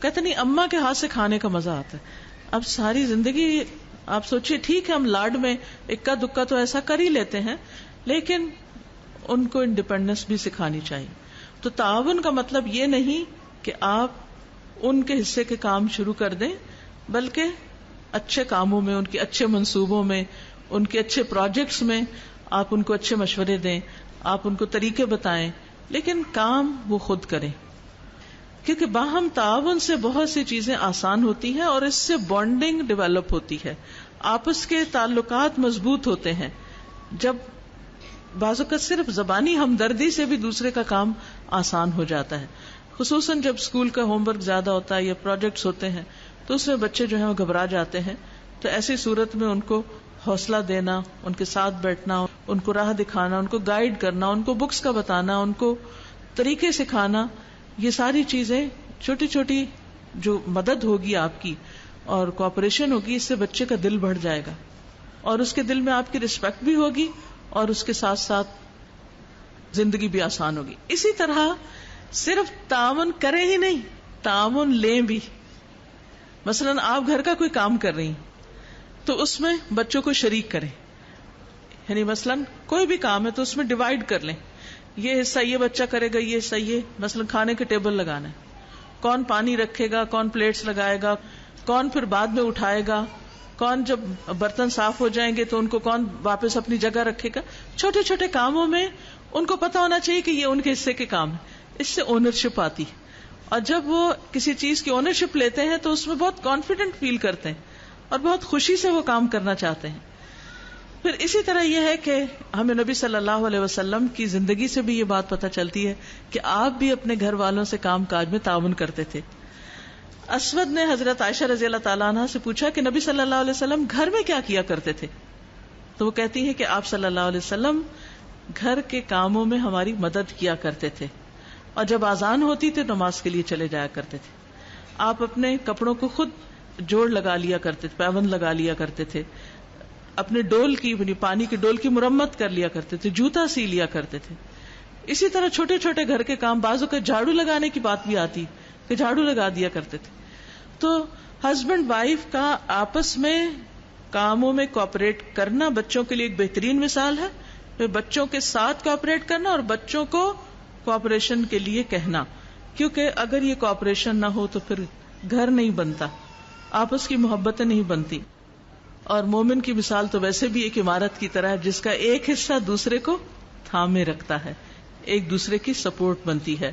کہتے نہیں اماں کے ہاتھ سے کھانے کا مزہ آتا ہے. اب ساری زندگی آپ سوچئے، ٹھیک ہے ہم لاڈ میں اکا دکا تو ایسا کر ہی لیتے ہیں، لیکن ان کو انڈیپینڈنس بھی سکھانی چاہیے. تو تعاون کا مطلب یہ نہیں کہ آپ ان کے حصے کے کام شروع کر دیں، بلکہ اچھے کاموں میں، ان کے اچھے منصوبوں میں، ان کے اچھے پروجیکٹس میں آپ ان کو اچھے مشورے دیں، آپ ان کو طریقے بتائیں، لیکن کام وہ خود کریں. کیونکہ باہم تعاون سے بہت سی چیزیں آسان ہوتی ہیں اور اس سے بانڈنگ ڈیولپ ہوتی ہے، آپس کے تعلقات مضبوط ہوتے ہیں. جب بعض اوقات صرف زبانی ہمدردی سے بھی دوسرے کا کام آسان ہو جاتا ہے، خصوصاً جب اسکول کا ہوم ورک زیادہ ہوتا ہے یا پروجیکٹس ہوتے ہیں تو اس میں بچے جو ہیں وہ گھبرا جاتے ہیں. تو ایسی صورت میں ان کو حوصلہ دینا، ان کے ساتھ بیٹھنا، ان کو راہ دکھانا، ان کو گائیڈ کرنا، ان کو بکس کا بتانا، ان کو طریقے سکھانا، یہ ساری چیزیں چھوٹی چھوٹی جو مدد ہوگی آپ کی اور کوآپریشن ہوگی، اس سے بچے کا دل بڑھ جائے گا اور اس کے دل میں آپ کی رسپیکٹ بھی ہوگی اور اس کے ساتھ ساتھ زندگی بھی آسان ہوگی. اسی طرح صرف تعاون کریں ہی نہیں، تعاون لیں بھی. مثلا آپ گھر کا کوئی کام کر رہی ہیں تو اس میں بچوں کو شریک کریں، یعنی مثلا کوئی بھی کام ہے تو اس میں ڈیوائڈ کر لیں، یہ حصہ یہ بچہ کرے گا، یہ حصہ یہ. مثلا کھانے کے ٹیبل لگانا ہے، کون پانی رکھے گا، کون پلیٹس لگائے گا، کون پھر بعد میں اٹھائے گا، کون جب برتن صاف ہو جائیں گے تو ان کو کون واپس اپنی جگہ رکھے گا. چھوٹے چھوٹے کاموں میں ان کو پتا ہونا چاہیے کہ یہ ان کے حصے کے کام ہے. اس سے اونرشپ آتی ہے، اور جب وہ کسی چیز کی اونرشپ لیتے ہیں تو اس میں بہت کانفیڈنٹ فیل کرتے ہیں اور بہت خوشی سے وہ کام کرنا چاہتے ہیں. پھر اسی طرح یہ ہے کہ ہمیں نبی صلی اللہ علیہ وسلم کی زندگی سے بھی یہ بات پتہ چلتی ہے کہ آپ بھی اپنے گھر والوں سے کام کاج میں تعاون کرتے تھے. اسود نے حضرت عائشہ رضی اللہ تعالیٰ عنہ سے پوچھا کہ نبی صلی اللہ علیہ وسلم گھر میں کیا کیا کرتے تھے؟ تو وہ کہتی ہیں کہ آپ صلی اللہ علیہ وسلم گھر کے کاموں میں ہماری مدد کیا کرتے تھے، اور جب اذان ہوتی تھی نماز کے لیے چلے جایا کرتے تھے. آپ اپنے کپڑوں کو خود جوڑ لگا لیا کرتے تھے، پیبند لگا لیا کرتے تھے، اپنے ڈول کی پانی کی ڈول کی مرمت کر لیا کرتے تھے، جوتا سی لیا کرتے تھے. اسی طرح چھوٹے چھوٹے گھر کے کام، بعضوں کا جھاڑو لگانے کی بات بھی آتی کہ جھاڑو لگا دیا کرتے تھے. تو ہسبینڈ وائف کا آپس میں کاموں میں کوآپریٹ کرنا بچوں کے لیے ایک بہترین مثال ہے. پھر بچوں کے ساتھ کوآپریٹ کرنا اور بچوں کو کوآپریشن کے لیے کہنا، کیونکہ اگر یہ کوآپریشن نہ ہو تو پھر گھر نہیں بنتا، آپس کی محبتیں نہیں بنتی. اور مومن کی مثال تو ویسے بھی ایک عمارت کی طرح ہے جس کا ایک حصہ دوسرے کو تھامے رکھتا ہے، ایک دوسرے کی سپورٹ بنتی ہے.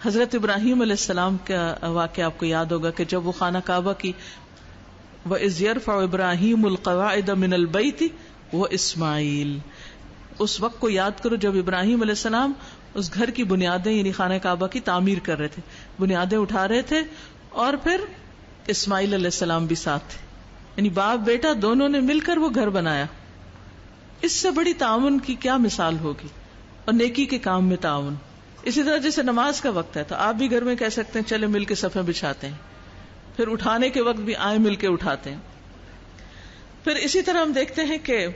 حضرت ابراہیم علیہ السلام کا واقعہ آپ کو یاد ہوگا کہ جب وہ خانہ کعبہ کی وَإِذْ يَرْفَعُ إِبْرَاهِيمُ الْقَوَاعِدَ مِنَ الْبَيْتِ وَإِسْمَاعِيلُ، اس وقت کو یاد کرو جب ابراہیم علیہ السلام اس گھر کی بنیادیں یعنی خانہ کعبہ کی تعمیر کر رہے تھے، بنیادیں اٹھا رہے تھے، اور پھر اسماعیل علیہ السلام بھی ساتھ تھے، یعنی باپ بیٹا دونوں نے مل کر وہ گھر بنایا. اس سے بڑی تعاون کی کیا مثال ہوگی، اور نیکی کے کام میں تعاون. اسی طرح جیسے نماز کا وقت ہے تو آپ بھی گھر میں کہہ سکتے ہیں چلے مل کے صفیں بچھاتے ہیں، پھر اٹھانے کے وقت بھی آئے مل کے اٹھاتے ہیں. پھر اسی طرح ہم دیکھتے ہیں کہ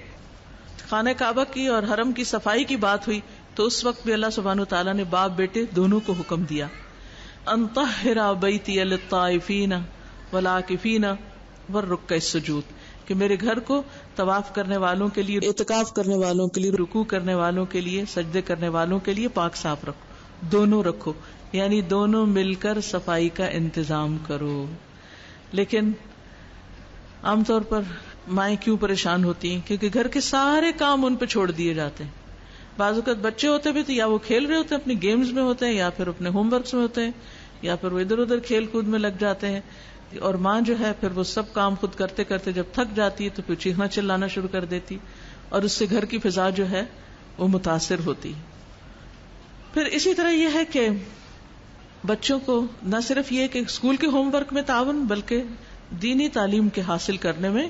خانہ کعبہ کی اور حرم کی صفائی کی بات ہوئی تو اس وقت بھی اللہ سبحانہ وتعالیٰ نے باپ بیٹے دونوں کو حکم دیا، ان طہر بیتی للطائفین والعاکفین والرکع السجود، کہ میرے گھر کو طواف کرنے والوں کے لیے، اعتکاف کرنے والوں کے لیے، رکوع کرنے والوں کے لیے، سجدے کرنے والوں کے لیے پاک صاف رکھو. دونوں رکھو، یعنی دونوں مل کر صفائی کا انتظام کرو. لیکن عام طور پر مائیں کیوں پریشان ہوتی ہیں؟ کیونکہ گھر کے سارے کام ان پہ چھوڑ دیے جاتے ہیں. بعض اوقات بچے ہوتے بھی تو یا وہ کھیل رہے ہوتے ہیں، اپنی گیمز میں ہوتے ہیں، یا پھر اپنے ہوم ورکس میں ہوتے ہیں، یا پھر وہ ادھر ادھر کھیل کود میں لگ جاتے ہیں. اور ماں جو ہے پھر وہ سب کام خود کرتے کرتے جب تھک جاتی ہے تو پھر چیخنا چلانا شروع کر دیتی، اور اس سے گھر کی فضا جو ہے وہ متاثر ہوتی. پھر اسی طرح یہ ہے کہ بچوں کو نہ صرف یہ کہ اسکول کے ہوم ورک میں تعاون، بلکہ دینی تعلیم کے حاصل کرنے میں،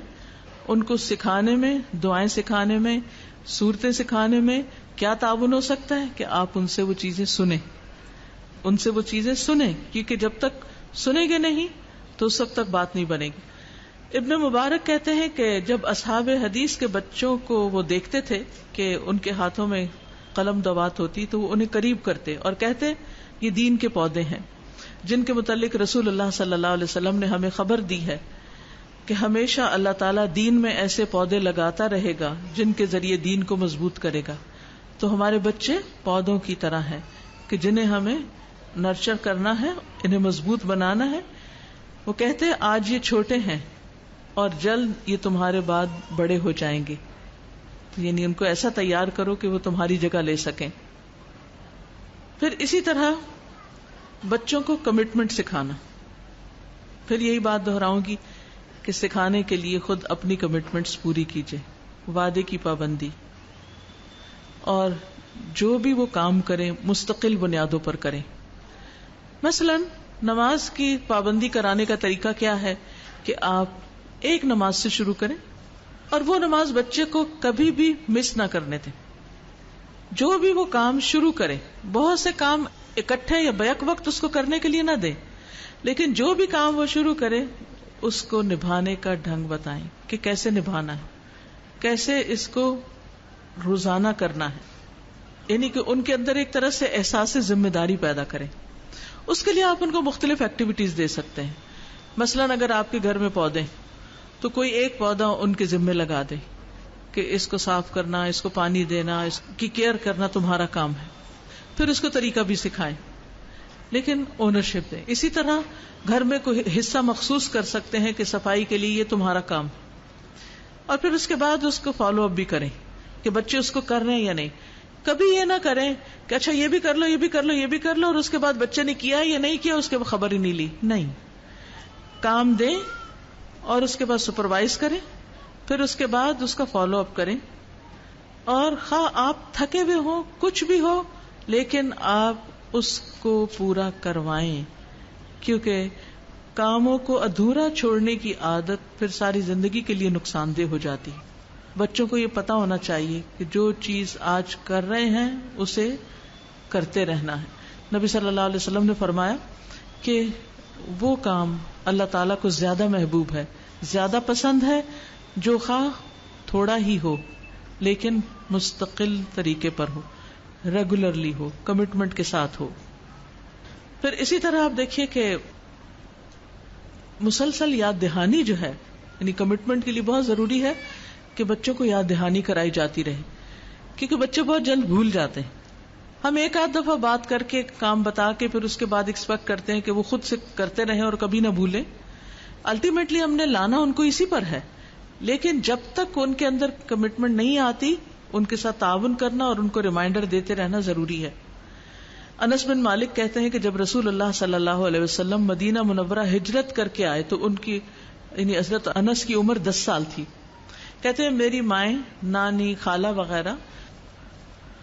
ان کو سکھانے میں، دعائیں سکھانے میں، سورتیں سکھانے میں کیا تعاون ہو سکتا ہے کہ آپ ان سے وہ چیزیں سنیں، ان سے وہ چیزیں سنیں، کیونکہ جب تک سنیں گے نہیں تو اس وقت تک بات نہیں بنے گی. ابن مبارک کہتے ہیں کہ جب اصحاب حدیث کے بچوں کو وہ دیکھتے تھے کہ ان کے ہاتھوں میں قلم دوات ہوتی تو وہ انہیں قریب کرتے اور کہتے یہ دین کے پودے ہیں جن کے متعلق رسول اللہ صلی اللہ علیہ وسلم نے ہمیں خبر دی ہے کہ ہمیشہ اللہ تعالیٰ دین میں ایسے پودے لگاتا رہے گا جن کے ذریعے دین کو مضبوط کرے گا. تو ہمارے بچے پودوں کی طرح ہیں کہ جنہیں ہمیں نرچر کرنا ہے، انہیں مضبوط بنانا ہے. وہ کہتے ہیں آج یہ چھوٹے ہیں اور جلد یہ تمہارے بعد بڑے ہو جائیں گے، یعنی ان کو ایسا تیار کرو کہ وہ تمہاری جگہ لے سکیں. پھر اسی طرح بچوں کو کمٹمنٹ سکھانا، پھر یہی بات دہراؤں گی کہ سکھانے کے لیے خود اپنی کمٹمنٹس پوری کیجیے، وعدے کی پابندی، اور جو بھی وہ کام کریں مستقل بنیادوں پر کریں. مثلا نماز کی پابندی کرانے کا طریقہ کیا ہے کہ آپ ایک نماز سے شروع کریں اور وہ نماز بچے کو کبھی بھی مس نہ کرنے دیں. جو بھی وہ کام شروع کرے، بہت سے کام اکٹھے یا بیک وقت اس کو کرنے کے لیے نہ دیں، لیکن جو بھی کام وہ شروع کرے اس کو نبھانے کا ڈھنگ بتائیں کہ کیسے نبھانا ہے، کیسے اس کو روزانہ کرنا ہے، یعنی کہ ان کے اندر ایک طرح سے احساس ذمہ داری پیدا کریں. اس کے لیے آپ ان کو مختلف ایکٹیویٹیز دے سکتے ہیں. مثلا اگر آپ کے گھر میں پودے تو کوئی ایک پودا ان کے ذمہ لگا دے کہ اس کو صاف کرنا، اس کو پانی دینا، اس کی کیئر کرنا تمہارا کام ہے. پھر اس کو طریقہ بھی سکھائیں لیکن اونرشپ دیں. اسی طرح گھر میں کوئی حصہ مخصوص کر سکتے ہیں کہ صفائی کے لیے یہ تمہارا کام، اور پھر اس کے بعد اس کو فالو اپ بھی کریں کہ بچے اس کو کر رہے ہیں یا نہیں. کبھی یہ نہ کریں کہ اچھا یہ بھی کر لو، یہ بھی کر لو، یہ بھی کر لو، اور اس کے بعد بچے نے کیا یا نہیں کیا اس کے خبر ہی نہیں لی. نہیں، کام دیں اور اس کے بعد سپروائز کریں، پھر اس کے بعد اس کا فالو اپ کریں. اور خواہ آپ تھکے ہوئے ہوں، کچھ بھی ہو، لیکن آپ اس کو پورا کروائیں، کیونکہ کاموں کو ادھورا چھوڑنے کی عادت پھر ساری زندگی کے لیے نقصان دہ ہو جاتی. بچوں کو یہ پتا ہونا چاہیے کہ جو چیز آج کر رہے ہیں اسے کرتے رہنا ہے. نبی صلی اللہ علیہ وسلم نے فرمایا کہ وہ کام اللہ تعالیٰ کو زیادہ محبوب ہے، زیادہ پسند ہے، جو خواہ تھوڑا ہی ہو لیکن مستقل طریقے پر ہو. ریگولرلی ہو، کمٹمنٹ کے ساتھ ہو. پھر اسی طرح آپ دیکھیے کہ مسلسل یاد دہانی جو ہے، یعنی کمٹمنٹ کے لیے بہت ضروری ہے کہ بچوں کو یاد دہانی کرائی جاتی رہے، کیونکہ بچے بہت جلد بھول جاتے ہیں. ہم ایک آدھ دفعہ بات کر کے کام بتا کے پھر اس کے بعد ایکسپیکٹ کرتے ہیں کہ وہ خود سے کرتے رہیں اور کبھی نہ بھولیں. الٹیمیٹلی ہم نے لانا ان کو اسی پر ہے، لیکن جب تک ان کے اندر کمٹمنٹ نہیں آتی ان کے ساتھ تعاون کرنا اور ان کو ریمائنڈر دیتے رہنا ضروری ہے. انس بن مالک کہتے ہیں کہ جب رسول اللہ صلی اللہ علیہ وسلم مدینہ منورہ ہجرت کر کے آئے تو ان کی یعنی حضرت انس کی عمر 10 سال تھی. کہتے ہیں میری مائیں، نانی، خالہ وغیرہ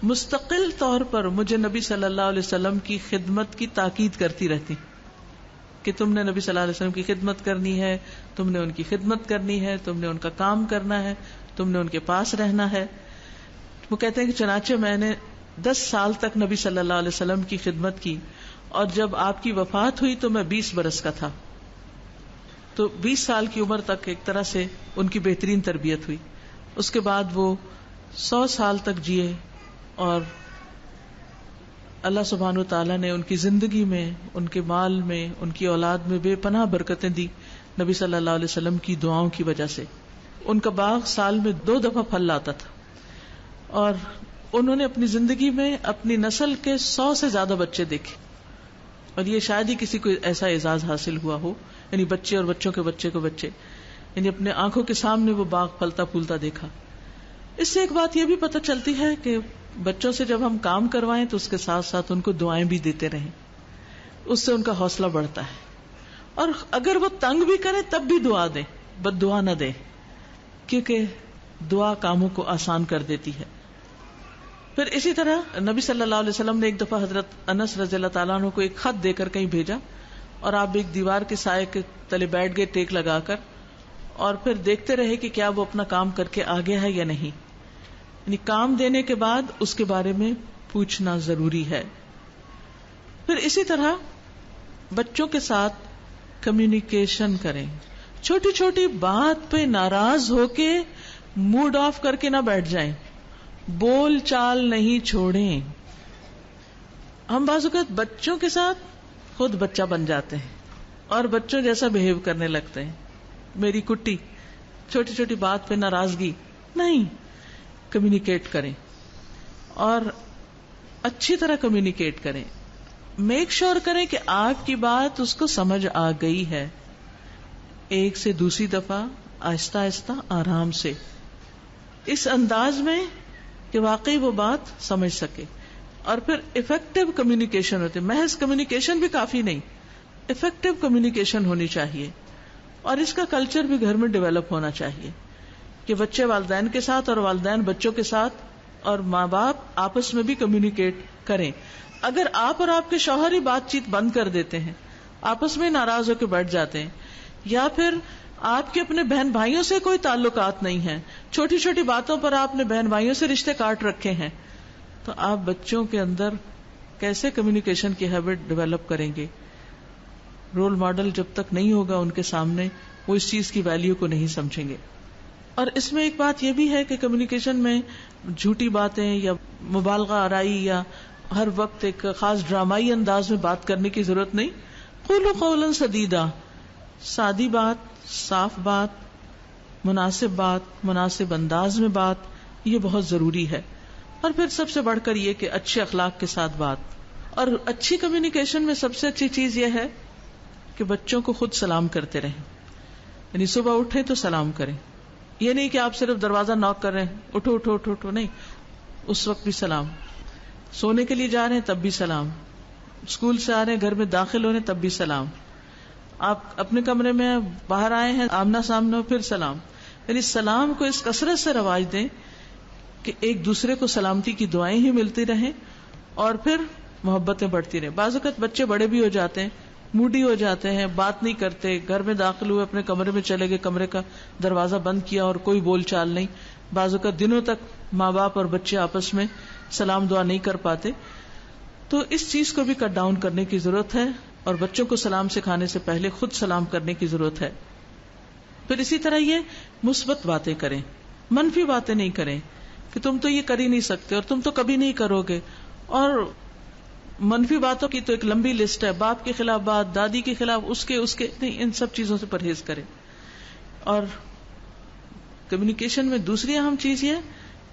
مستقل طور پر مجھے نبی صلی اللہ علیہ وسلم کی خدمت کی تاکید کرتی رہتی کہ تم نے نبی صلی اللہ علیہ وسلم کی خدمت کرنی ہے، تم نے ان کی خدمت کرنی ہے، تم نے ان کا کام کرنا ہے، تم نے ان کے پاس رہنا ہے. وہ کہتے ہیں کہ چنانچہ میں نے 10 سال تک نبی صلی اللہ علیہ وسلم کی خدمت کی، اور جب آپ کی وفات ہوئی تو میں 20 برس کا تھا. تو 20 سال کی عمر تک ایک طرح سے ان کی بہترین تربیت ہوئی. اس کے بعد وہ 100 سال تک جیے، اور اللہ سبحانہ وتعالیٰ نے ان کی زندگی میں، ان کے مال میں، ان کی اولاد میں بے پناہ برکتیں دی نبی صلی اللہ علیہ وسلم کی دعاؤں کی وجہ سے. ان کا باغ سال میں 2 دفعہ پھل لاتا تھا، اور انہوں نے اپنی زندگی میں اپنی نسل کے 100 سے زیادہ بچے دیکھے، اور یہ شاید ہی کسی کو ایسا اعزاز حاصل ہوا ہو، یعنی بچے اور بچوں کے بچے کو بچے، یعنی اپنے آنکھوں کے سامنے وہ باغ پھلتا پھولتا دیکھا. اس سے ایک بات یہ بھی پتہ چلتی ہے کہ بچوں سے جب ہم کام کروائیں تو اس کے ساتھ ساتھ ان کو دعائیں بھی دیتے رہیں، اس سے ان کا حوصلہ بڑھتا ہے. اور اگر وہ تنگ بھی کرے تب بھی دعا دیں، بد دعا نہ دیں، کیونکہ دعا کاموں کو آسان کر دیتی ہے. پھر اسی طرح نبی صلی اللہ علیہ وسلم نے ایک دفعہ حضرت انس رضی اللہ تعالیٰ عنہ کو ایک خط دے کر کہیں بھیجا، اور آپ ایک دیوار کے سائے کے تلے بیٹھ گئے ٹیک لگا کر، اور پھر دیکھتے رہے کہ کیا وہ اپنا کام کر کے آ گیا ہے یا نہیں. یعنی کام دینے کے بعد اس کے بارے میں پوچھنا ضروری ہے. پھر اسی طرح بچوں کے ساتھ کمیونیکیشن کریں. چھوٹی چھوٹی بات پہ ناراض ہو کے موڈ آف کر کے نہ بیٹھ جائیں، بول چال نہیں چھوڑیں. ہم بعض اوقات بچوں کے ساتھ خود بچہ بن جاتے ہیں اور بچوں جیسا بہیو کرنے لگتے ہیں. میری کٹی، چھوٹی چھوٹی بات پہ ناراضگی نہیں. کمیونیکیٹ کریں اور اچھی طرح کمیونیکیٹ کریں. میک شور کریں کہ آپ کی بات اس کو سمجھ آ گئی ہے. ایک سے دوسری دفعہ آہستہ آہستہ آرام سے، اس انداز میں کہ واقعی وہ بات سمجھ سکے. اور پھر افیکٹو کمیونیکیشن ہوتے، محض کمیونیکیشن بھی کافی نہیں، افیکٹو کمیونیکیشن ہونی چاہیے. اور اس کا کلچر بھی گھر میں ڈیولپ ہونا چاہیے کہ بچے والدین کے ساتھ اور والدین بچوں کے ساتھ اور ماں باپ آپس میں بھی کمیونیکیٹ کریں. اگر آپ اور آپ کے شوہر ہی بات چیت بند کر دیتے ہیں، آپس میں ناراض ہو کے بیٹھ جاتے ہیں، یا پھر آپ کے اپنے بہن بھائیوں سے کوئی تعلقات نہیں ہیں، چھوٹی چھوٹی باتوں پر آپ نے بہن بھائیوں سے رشتے کاٹ رکھے ہیں، تو آپ بچوں کے اندر کیسے کمیونیکیشن کی ہیبٹ ڈیولپ کریں گے؟ رول ماڈل جب تک نہیں ہوگا ان کے سامنے، وہ اس چیز کی ویلیو کو نہیں سمجھیں گے. اور اس میں ایک بات یہ بھی ہے کہ کمیونیکیشن میں جھوٹی باتیں یا مبالغہ آرائی یا ہر وقت ایک خاص ڈرامائی انداز میں بات کرنے کی ضرورت نہیں. قولوا قولا سدیدا، سادی بات، صاف بات، مناسب بات، مناسب انداز میں بات، یہ بہت ضروری ہے. اور پھر سب سے بڑھ کر یہ کہ اچھے اخلاق کے ساتھ بات. اور اچھی کمیونیکیشن میں سب سے اچھی چیز یہ ہے کہ بچوں کو خود سلام کرتے رہیں. یعنی صبح اٹھیں تو سلام کریں. یہ نہیں کہ آپ صرف دروازہ ناک کر رہے ہیں، اٹھو اٹھو اٹھو اٹھو، نہیں، اس وقت بھی سلام. سونے کے لیے جا رہے ہیں تب بھی سلام، اسکول سے آ رہے ہیں گھر میں داخل ہونے تب بھی سلام، آپ اپنے کمرے میں باہر آئے ہیں آمنا سامنا پھر سلام. یعنی سلام کو اس کثرت سے رواج دیں کہ ایک دوسرے کو سلامتی کی دعائیں ہی ملتی رہیں اور پھر محبتیں بڑھتی رہیں. بعض اوقات بچے بڑے بھی ہو جاتے ہیں، موڈی ہو جاتے ہیں، بات نہیں کرتے، گھر میں داخل ہوئے اپنے کمرے میں چلے گئے، کمرے کا دروازہ بند کیا اور کوئی بول چال نہیں. بعض اوقات دنوں تک ماں باپ اور بچے آپس میں سلام دعا نہیں کر پاتے. تو اس چیز کو بھی کٹ ڈاؤن کرنے کی ضرورت ہے اور بچوں کو سلام سکھانے سے پہلے خود سلام کرنے کی ضرورت ہے. پھر اسی طرح یہ مثبت باتیں کریں، منفی باتیں نہیں کریں کہ تم تو یہ کر ہی نہیں سکتے اور تم تو کبھی نہیں کرو گے اور منفی باتوں کی تو ایک لمبی لسٹ ہے، باپ کے خلاف بات، دادی کے خلاف اس کے نہیں، ان سب چیزوں سے پرہیز کریں. اور کمیونیکیشن میں دوسری اہم چیز یہ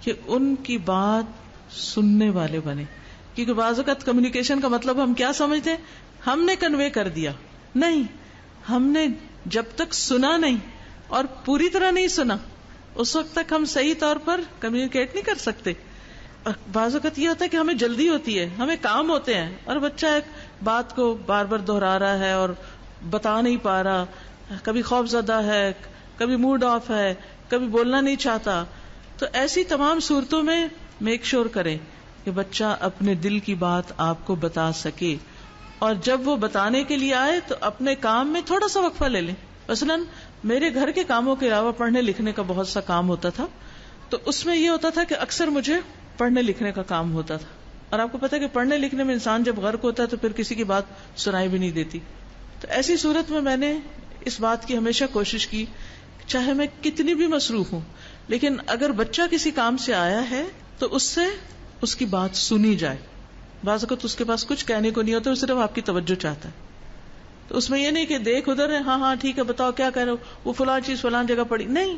کہ ان کی بات سننے والے بنے. کیونکہ بعض اوقات کمیونیکیشن کا مطلب ہم کیا سمجھتے ہیں، ہم نے کنوے کر دیا. نہیں، ہم نے جب تک سنا نہیں اور پوری طرح نہیں سنا اس وقت تک ہم صحیح طور پر کمیونیکیٹ نہیں کر سکتے. بعض اوقات یہ ہوتا ہے کہ ہمیں جلدی ہوتی ہے، ہمیں کام ہوتے ہیں، اور بچہ ایک بات کو بار بار دہرا رہا ہے اور بتا نہیں پا رہا، کبھی خوف زدہ ہے، کبھی موڈ آف ہے، کبھی بولنا نہیں چاہتا. تو ایسی تمام صورتوں میں میک شور کریں کہ بچہ اپنے دل کی بات آپ کو بتا سکے. اور جب وہ بتانے کے لیے آئے تو اپنے کام میں تھوڑا سا وقفہ لے لیں. مثلاً میرے گھر کے کاموں کے علاوہ پڑھنے لکھنے کا بہت سا کام ہوتا تھا، تو اس میں یہ ہوتا تھا کہ اکثر مجھے پڑھنے لکھنے کا کام ہوتا تھا. اور آپ کو پتا ہے کہ پڑھنے لکھنے میں انسان جب غرق ہوتا ہے تو پھر کسی کی بات سنائی بھی نہیں دیتی. تو ایسی صورت میں نے اس بات کی ہمیشہ کوشش کی، چاہے میں کتنی بھی مصروف ہوں، لیکن اگر بچہ کسی کام سے آیا ہے تو اس سے اس کی بات سنی جائے. بعض اوقات اس کے پاس کچھ کہنے کو نہیں ہوتا، وہ صرف آپ کی توجہ چاہتا ہے. تو اس میں یہ نہیں کہ دیکھ ادھر ہے، ہاں ہاں ٹھیک ہے بتاؤ کیا کہہ رہے ہو، وہ فلاں چیز فلاں جگہ پڑی. نہیں،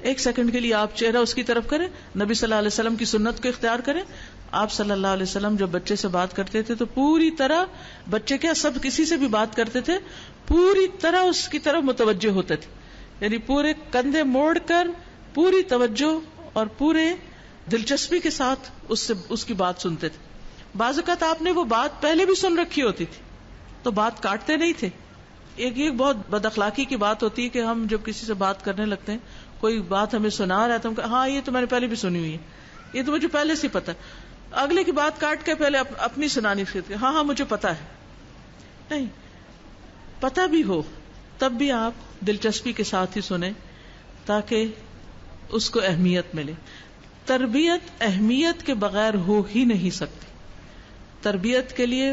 ایک سیکنڈ کے لیے آپ چہرہ اس کی طرف کریں، نبی صلی اللہ علیہ وسلم کی سنت کو اختیار کریں. آپ صلی اللہ علیہ وسلم جب بچے سے بات کرتے تھے تو پوری طرح، بچے کیا سب کسی سے بھی بات کرتے تھے، پوری طرح اس کی طرف متوجہ ہوتے تھے. یعنی پورے کندھے موڑ کر پوری توجہ اور پورے دلچسپی کے ساتھ اس کی بات سنتے تھے. بعض اوقات آپ نے وہ بات پہلے بھی سن رکھی ہوتی تھی تو بات کاٹتے نہیں تھے. ایک بہت بد اخلاقی کی بات ہوتی ہے کہ ہم جب کسی سے بات کرنے لگتے ہیں، کوئی بات ہمیں سنا رہا ہے تو ہم ہاں یہ تو میں نے پہلے بھی سنی ہوئی ہے، یہ تو مجھے پہلے سے پتا. اگلے کی بات کاٹ کے پہلے اپنی سنانی سیکھتے، ہاں ہاں مجھے پتا ہے. نہیں، پتا بھی ہو تب بھی آپ دلچسپی کے ساتھ ہی سنیں تاکہ اس کو اہمیت ملے. تربیت اہمیت کے بغیر ہو ہی نہیں سکتی. تربیت کے لیے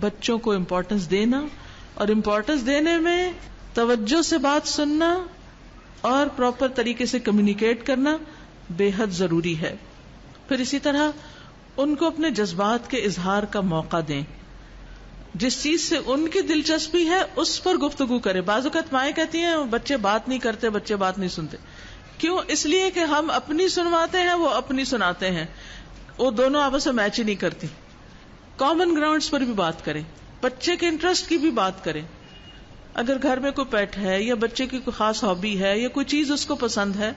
بچوں کو امپورٹنس دینا، اور امپورٹنس دینے میں توجہ سے بات سننا اور پراپر طریقے سے کمیونیکیٹ کرنا بے حد ضروری ہے. پھر اسی طرح ان کو اپنے جذبات کے اظہار کا موقع دیں. جس چیز سے ان کی دلچسپی ہے اس پر گفتگو کریں. بعض اوقات مائیں کہتی ہیں بچے بات نہیں کرتے، بچے بات نہیں سنتے. کیوں؟ اس لیے کہ ہم اپنی سنواتے ہیں، وہ اپنی سناتے ہیں، وہ دونوں آپس میں میچ ہی نہیں کرتی. کامن گراؤنڈز پر بھی بات کریں، بچے کے انٹرسٹ کی بھی بات کریں. اگر گھر میں کوئی پیٹ ہے یا بچے کی کوئی خاص ہابی ہے یا کوئی چیز اس کو پسند ہے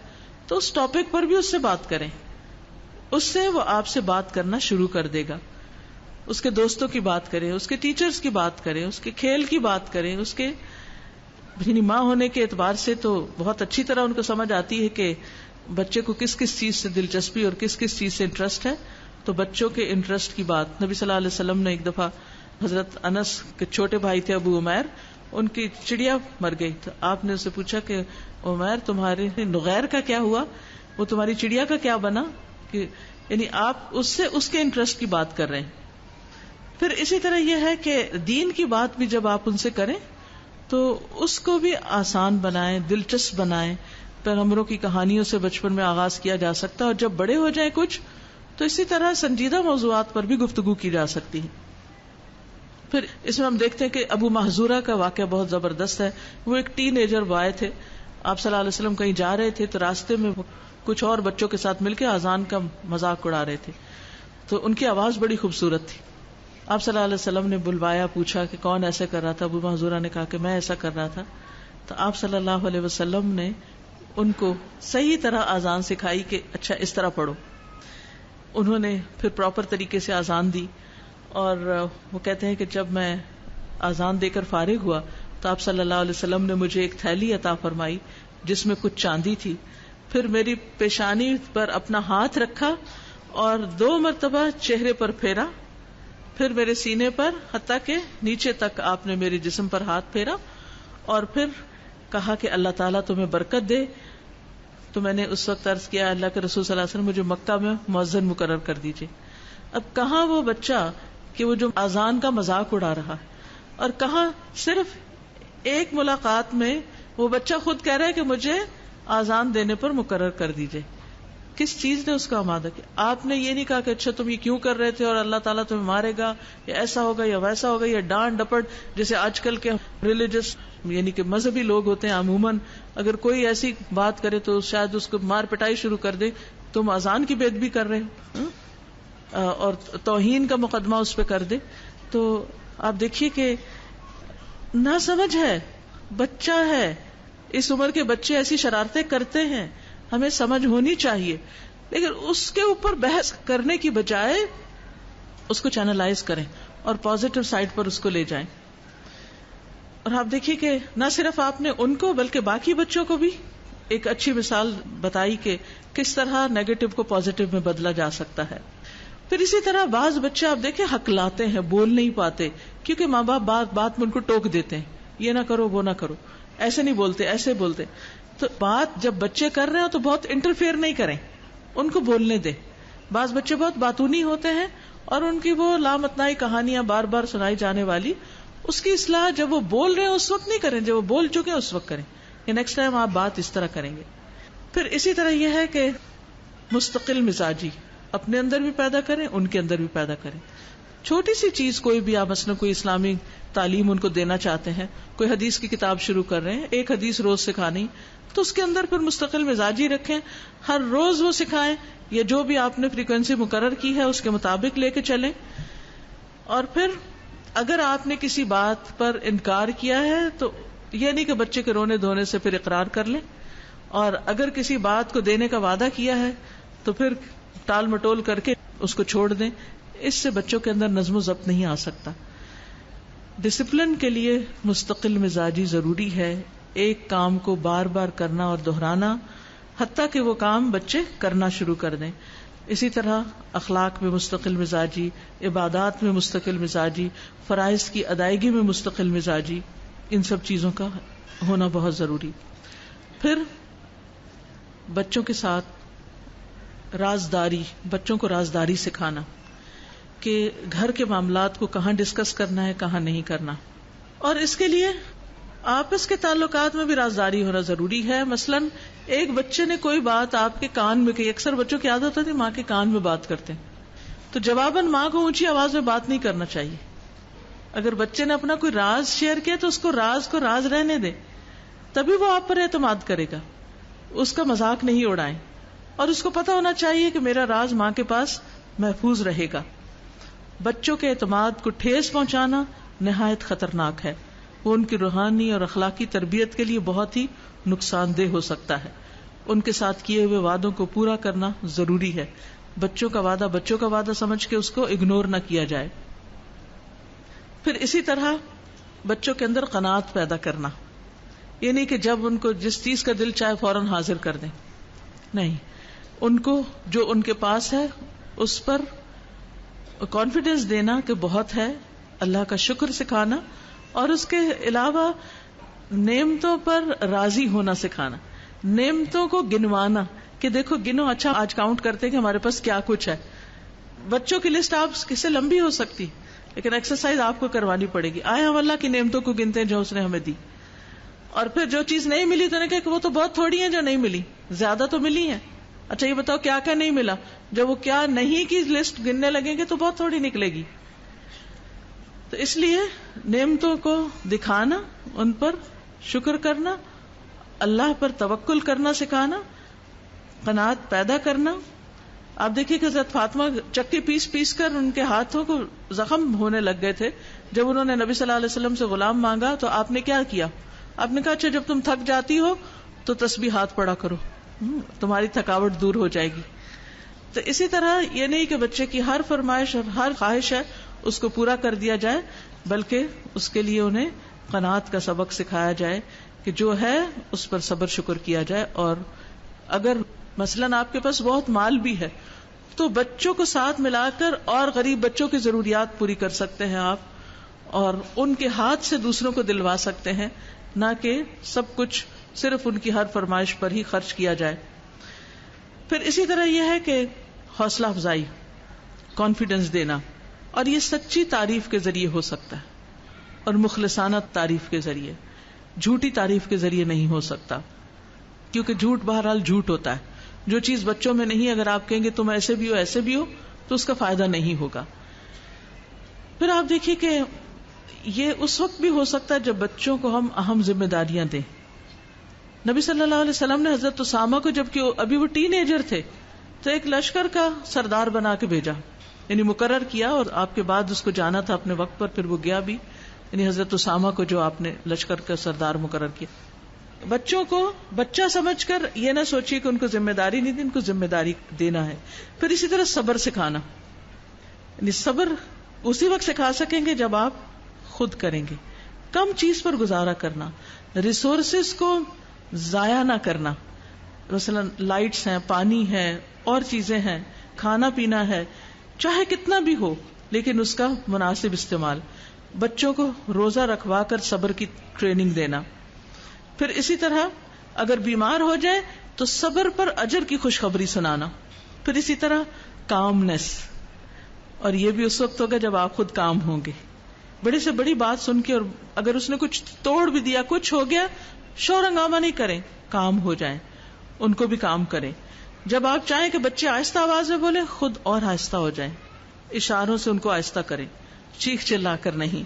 تو اس ٹاپک پر بھی اس سے بات کریں. اس سے وہ آپ سے بات کرنا شروع کر دے گا. اس کے دوستوں کی بات کریں، اس کے ٹیچرز کی بات کریں، اس کے کھیل کی بات کریں. اس کے یعنی ماں ہونے کے اعتبار سے تو بہت اچھی طرح ان کو سمجھ آتی ہے کہ بچے کو کس کس چیز سے دلچسپی اور کس کس چیز سے انٹرسٹ ہے. تو بچوں کے انٹرسٹ کی بات، نبی صلی اللہ علیہ وسلم نے ایک دفعہ حضرت انس کے چھوٹے بھائی تھے ابو عمیر، ان کی چڑیا مر گئی تو آپ نے اسے پوچھا کہ عمیر تمہارے نغیر کا کیا ہوا، وہ تمہاری چڑیا کا کیا بنا. کہ یعنی آپ اس سے اس کے انٹرسٹ کی بات کر رہے ہیں. پھر اسی طرح یہ ہے کہ دین کی بات بھی جب آپ ان سے کریں تو اس کو بھی آسان بنائیں، دلچسپ بنائیں. پیغمبروں کی کہانیوں سے بچپن میں آغاز کیا جا سکتا ہے، اور جب بڑے ہو جائیں کچھ تو اسی طرح سنجیدہ موضوعات پر بھی گفتگو کی جا سکتی ہے. پھر اس میں ہم دیکھتے ہیں کہ ابو محذورہ کا واقعہ بہت زبردست ہے. وہ ایک ٹین ایجر بوائے تھے. آپ صلی اللہ علیہ وسلم کہیں جا رہے تھے تو راستے میں کچھ اور بچوں کے ساتھ مل کے اذان کا مذاق اڑا رہے تھے. تو ان کی آواز بڑی خوبصورت تھی. آپ صلی اللہ علیہ وسلم نے بلوایا، پوچھا کہ کون ایسا کر رہا تھا. ابو محذورہ نے کہا کہ میں ایسا کر رہا تھا. تو آپ صلی اللہ علیہ وسلم نے ان کو صحیح طرح اذان سکھائی کہ اچھا اس طرح پڑھو. انہوں نے پھر پراپر طریقے سے اذان دی. اور وہ کہتے ہیں کہ جب میں اذان دے کر فارغ ہوا تو آپ صلی اللہ علیہ وسلم نے مجھے ایک تھیلی عطا فرمائی جس میں کچھ چاندی تھی. پھر میری پیشانی پر اپنا ہاتھ رکھا اور 2 مرتبہ چہرے پر پھیرا، پھر میرے سینے پر، حتیٰ کہ نیچے تک آپ نے میرے جسم پر ہاتھ پھیرا، اور پھر کہا کہ اللہ تعالیٰ تمہیں برکت دے. تو میں نے اس وقت عرض کیا اللہ کے رسول صلی اللہ علیہ وسلم مجھے مکہ میں مؤذن مقرر کر دیجیے. اب کہاں وہ بچہ کہ وہ جو اذان کا مذاق اڑا رہا ہے، اور کہاں صرف ایک ملاقات میں وہ بچہ خود کہہ رہا ہے کہ مجھے اذان دینے پر مقرر کر دیجیے. کس چیز نے اس کو آمادہ کیا؟ آپ نے یہ نہیں کہا کہ اچھا تم یہ کیوں کر رہے تھے اور اللہ تعالیٰ تمہیں مارے گا، یا ایسا ہوگا یا ویسا ہوگا، یا ڈانٹ ڈپٹ جیسے آج کل کے ریلیجس یعنی کہ مذہبی لوگ ہوتے ہیں عموماً، اگر کوئی ایسی بات کرے تو شاید اس کو مار پٹائی شروع کر دے، تم اذان کی بے ادبی کر رہے ہو، اور توہین کا مقدمہ اس پہ کر دے. تو آپ دیکھیے کہ نہ سمجھ ہے، بچہ ہے، اس عمر کے بچے ایسی شرارتیں کرتے ہیں، ہمیں سمجھ ہونی چاہیے، لیکن اس کے اوپر بحث کرنے کی بجائے اس کو چینلائز کریں اور پازیٹو سائڈ پر اس کو لے جائیں. اور آپ دیکھیے کہ نہ صرف آپ نے ان کو بلکہ باقی بچوں کو بھی ایک اچھی مثال بتائی کہ کس طرح نیگیٹو کو پازیٹو میں بدلا جا سکتا ہے. پھر اسی طرح بعض بچے آپ دیکھیں ہکلاتے ہیں، بول نہیں پاتے کیونکہ ماں باپ بات میں ان کو ٹوک دیتے ہیں، یہ نہ کرو وہ نہ کرو، ایسے نہیں بولتے ایسے بولتے. تو بات جب بچے کر رہے ہو تو بہت انٹرفیئر نہیں کریں، ان کو بولنے دیں. بعض بچے بہت باتونی ہوتے ہیں اور ان کی وہ لامتنائی کہانیاں بار بار سنائی جانے والی، اس کی اصلاح جب وہ بول رہے ہیں اس وقت نہیں کریں، جب وہ بول چکے ہیں اس وقت کریں کہ نیکسٹ ٹائم آپ بات اس طرح کریں گے. پھر اسی طرح یہ ہے کہ مستقل مزاجی اپنے اندر بھی پیدا کریں، ان کے اندر بھی پیدا کریں. چھوٹی سی چیز کوئی بھی، آپ مثلا کوئی اسلامی تعلیم ان کو دینا چاہتے ہیں، کوئی حدیث کی کتاب شروع کر رہے ہیں، ایک حدیث روز سکھانی، تو اس کے اندر پھر مستقل مزاجی رکھیں، ہر روز وہ سکھائیں، یا جو بھی آپ نے فریکوینسی مقرر کی ہے اس کے مطابق لے کے چلیں. اور پھر اگر آپ نے کسی بات پر انکار کیا ہے تو یہ نہیں کہ بچے کے رونے دھونے سے پھر اقرار کر لیں، اور اگر کسی بات کو دینے کا وعدہ کیا ہے تو پھر ٹال مٹول کر کے اس کو چھوڑ دیں. اس سے بچوں کے اندر نظم و ضبط نہیں آ سکتا. ڈسپلن کے لیے مستقل مزاجی ضروری ہے، ایک کام کو بار بار کرنا اور دہرانا حتیٰ کہ وہ کام بچے کرنا شروع کر دیں. اسی طرح اخلاق میں مستقل مزاجی، عبادات میں مستقل مزاجی، فرائض کی ادائیگی میں مستقل مزاجی، ان سب چیزوں کا ہونا بہت ضروری. پھر بچوں کے ساتھ رازداری، بچوں کو رازداری سکھانا کہ گھر کے معاملات کو کہاں ڈسکس کرنا ہے کہاں نہیں کرنا. اور اس کے لیے آپس کے تعلقات میں بھی رازداری ہونا ضروری ہے. مثلا ایک بچے نے کوئی بات آپ کے کان میں کہی، اکثر بچوں کی عادت ہوتی ہے ماں کے کان میں بات کرتے ہیں، تو جواباً ماں کو اونچی آواز میں بات نہیں کرنا چاہیے. اگر بچے نے اپنا کوئی راز شیئر کیا تو اس کو راز رہنے دیں، تبھی وہ آپ پر اعتماد کرے گا. اس کا مذاق نہیں اڑائیں، اور اس کو پتا ہونا چاہیے کہ میرا راز ماں کے پاس محفوظ رہے گا. بچوں کے اعتماد کو ٹھیس پہنچانا نہایت خطرناک ہے، وہ ان کی روحانی اور اخلاقی تربیت کے لیے بہت ہی نقصان دہ ہو سکتا ہے. ان کے ساتھ کیے ہوئے وعدوں کو پورا کرنا ضروری ہے. بچوں کا وعدہ سمجھ کے اس کو اگنور نہ کیا جائے. پھر اسی طرح بچوں کے اندر قناعت پیدا کرنا، یہ نہیں کہ جب ان کو جس چیز کا دل چاہے فوراً حاضر کر دیں، نہیں، ان کو جو ان کے پاس ہے اس پر کانفیڈینس دینا کہ بہت ہے، اللہ کا شکر سکھانا، اور اس کے علاوہ نعمتوں پر راضی ہونا سکھانا، نعمتوں کو گنوانا کہ دیکھو گنو، اچھا آج کاؤنٹ کرتے کہ ہمارے پاس کیا کچھ ہے. بچوں کی لسٹ آپ کس سے لمبی ہو سکتی، لیکن ایکسرسائز آپ کو کروانی پڑے گی. آئے ہم اللہ کی نعمتوں کو گنتے ہیں جو اس نے ہمیں دی، اور پھر جو چیز نہیں ملی تو نے کہا کہ وہ تو بہت تھوڑی ہیں جو نہیں ملی، زیادہ تو ملی ہیں. اچھا یہ بتاؤ کیا کیا نہیں ملا، جب وہ کیا نہیں کی لسٹ گننے لگیں گے تو بہت تھوڑی نکلے گی. تو اس لیے نعمتوں کو دکھانا، ان پر شکر کرنا، اللہ پر توکل کرنا سکھانا، قناعت پیدا کرنا. آپ دیکھیے کہ حضرت فاطمہ چکی پیس پیس کر ان کے ہاتھوں کو زخم ہونے لگ گئے تھے. جب انہوں نے نبی صلی اللہ علیہ وسلم سے غلام مانگا تو آپ نے کیا کیا؟ آپ نے کہا اچھا جب تم تھک جاتی ہو تو تسبیحات پڑھا کرو، تمہاری تھکاوٹ دور ہو جائے گی. تو اسی طرح یہ نہیں کہ بچے کی ہر فرمائش اور ہر خواہش ہے اس کو پورا کر دیا جائے، بلکہ اس کے لیے انہیں قناعت کا سبق سکھایا جائے کہ جو ہے اس پر صبر شکر کیا جائے. اور اگر مثلاً آپ کے پاس بہت مال بھی ہے تو بچوں کو ساتھ ملا کر اور غریب بچوں کی ضروریات پوری کر سکتے ہیں آپ، اور ان کے ہاتھ سے دوسروں کو دلوا سکتے ہیں، نہ کہ سب کچھ صرف ان کی ہر فرمائش پر ہی خرچ کیا جائے. پھر اسی طرح یہ ہے کہ حوصلہ افزائی، کانفیڈنس دینا، اور یہ سچی تعریف کے ذریعے ہو سکتا ہے اور مخلصانہ تعریف کے ذریعے، جھوٹی تعریف کے ذریعے نہیں ہو سکتا، کیونکہ جھوٹ بہرحال جھوٹ ہوتا ہے. جو چیز بچوں میں نہیں، اگر آپ کہیں گے تم ایسے بھی ہو ایسے بھی ہو تو اس کا فائدہ نہیں ہوگا. پھر آپ دیکھیے کہ یہ اس وقت بھی ہو سکتا ہے جب بچوں کو ہم اہم ذمہ داریاں دیں. نبی صلی اللہ علیہ وسلم نے حضرت اسامہ کو، جبکہ ابھی وہ ٹین ایجر تھے، تو ایک لشکر کا سردار بنا کے بھیجا، یعنی مقرر کیا، اور آپ کے بعد اس کو جانا تھا اپنے وقت پر، پھر وہ گیا بھی، یعنی حضرت اسامہ کو جو آپ نے لشکر کا سردار مقرر کیا. بچوں کو بچہ سمجھ کر یہ نہ سوچیے کہ ان کو ذمہ داری نہیں دی، ان کو ذمہ داری دینا ہے. پھر اسی طرح صبر سکھانا، یعنی صبر اسی وقت سکھا سکیں گے جب آپ خود کریں گے. کم چیز پر گزارا کرنا، ریسورسز کو ضائع نہ کرنا، مثلا لائٹس ہیں، پانی ہے، اور چیزیں ہیں، کھانا پینا ہے، چاہے کتنا بھی ہو لیکن اس کا مناسب استعمال. بچوں کو روزہ رکھوا کر صبر کی ٹریننگ دینا. پھر اسی طرح اگر بیمار ہو جائے تو صبر پر اجر کی خوشخبری سنانا. پھر اسی طرح کامنس، اور یہ بھی اس وقت ہوگا جب آپ خود کام ہوں گے. بڑے سے بڑی بات سن کے، اور اگر اس نے کچھ توڑ بھی دیا، کچھ ہو گیا، شور ہنگامہ نہیں کریں، کام ہو جائیں، ان کو بھی کام کریں. جب آپ چاہیں کہ بچے آہستہ آواز میں بولیں، خود اور آہستہ ہو جائیں، اشاروں سے ان کو آہستہ کریں، چیخ چلا کر نہیں.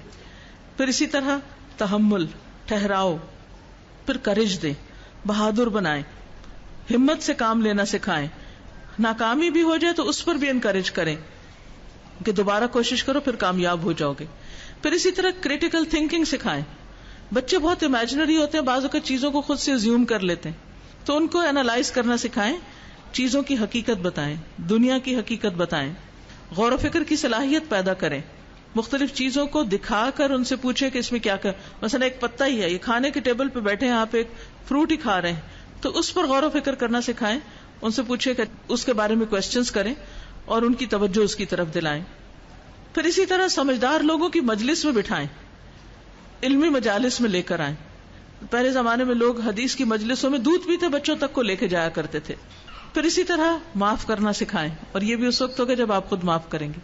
پھر اسی طرح تحمل، ٹھہراؤ. پھر کریج دیں، بہادر بنائیں، ہمت سے کام لینا سکھائیں. ناکامی بھی ہو جائے تو اس پر بھی انکریج کریں کہ دوبارہ کوشش کرو، پھر کامیاب ہو جاؤ گے. پھر اسی طرح کریٹیکل تھنکنگ سکھائیں. بچے بہت امیجنری ہوتے ہیں، بعض اوقات چیزوں کو خود سے ازیوم کر لیتے ہیں، تو ان کو اینالائز کرنا سکھائیں، چیزوں کی حقیقت بتائیں، دنیا کی حقیقت بتائیں. غور و فکر کی صلاحیت پیدا کریں. مختلف چیزوں کو دکھا کر ان سے پوچھیں کہ اس میں کیا مثلا ایک پتا ہی ہے، یہ کھانے کے ٹیبل پہ بیٹھے ہیں، آپ ایک فروٹ ہی کھا رہے ہیں، تو اس پر غور و فکر کرنا سکھائیں. ان سے پوچھیں کہ اس کے بارے میں کوسچنز کریں اور ان کی توجہ اس کی طرف دلائیں. پھر اسی طرح سمجھدار لوگوں کی مجلس میں بٹھائیں، علمی مجالس میں لے کر آئیں. پہلے زمانے میں لوگ حدیث کی مجلسوں میں دودھ پیتے بچوں تک کو لے کے جایا کرتے تھے. پھر اسی طرح معاف کرنا سکھائیں، اور یہ بھی اس وقت ہوگا جب آپ خود معاف کریں گے.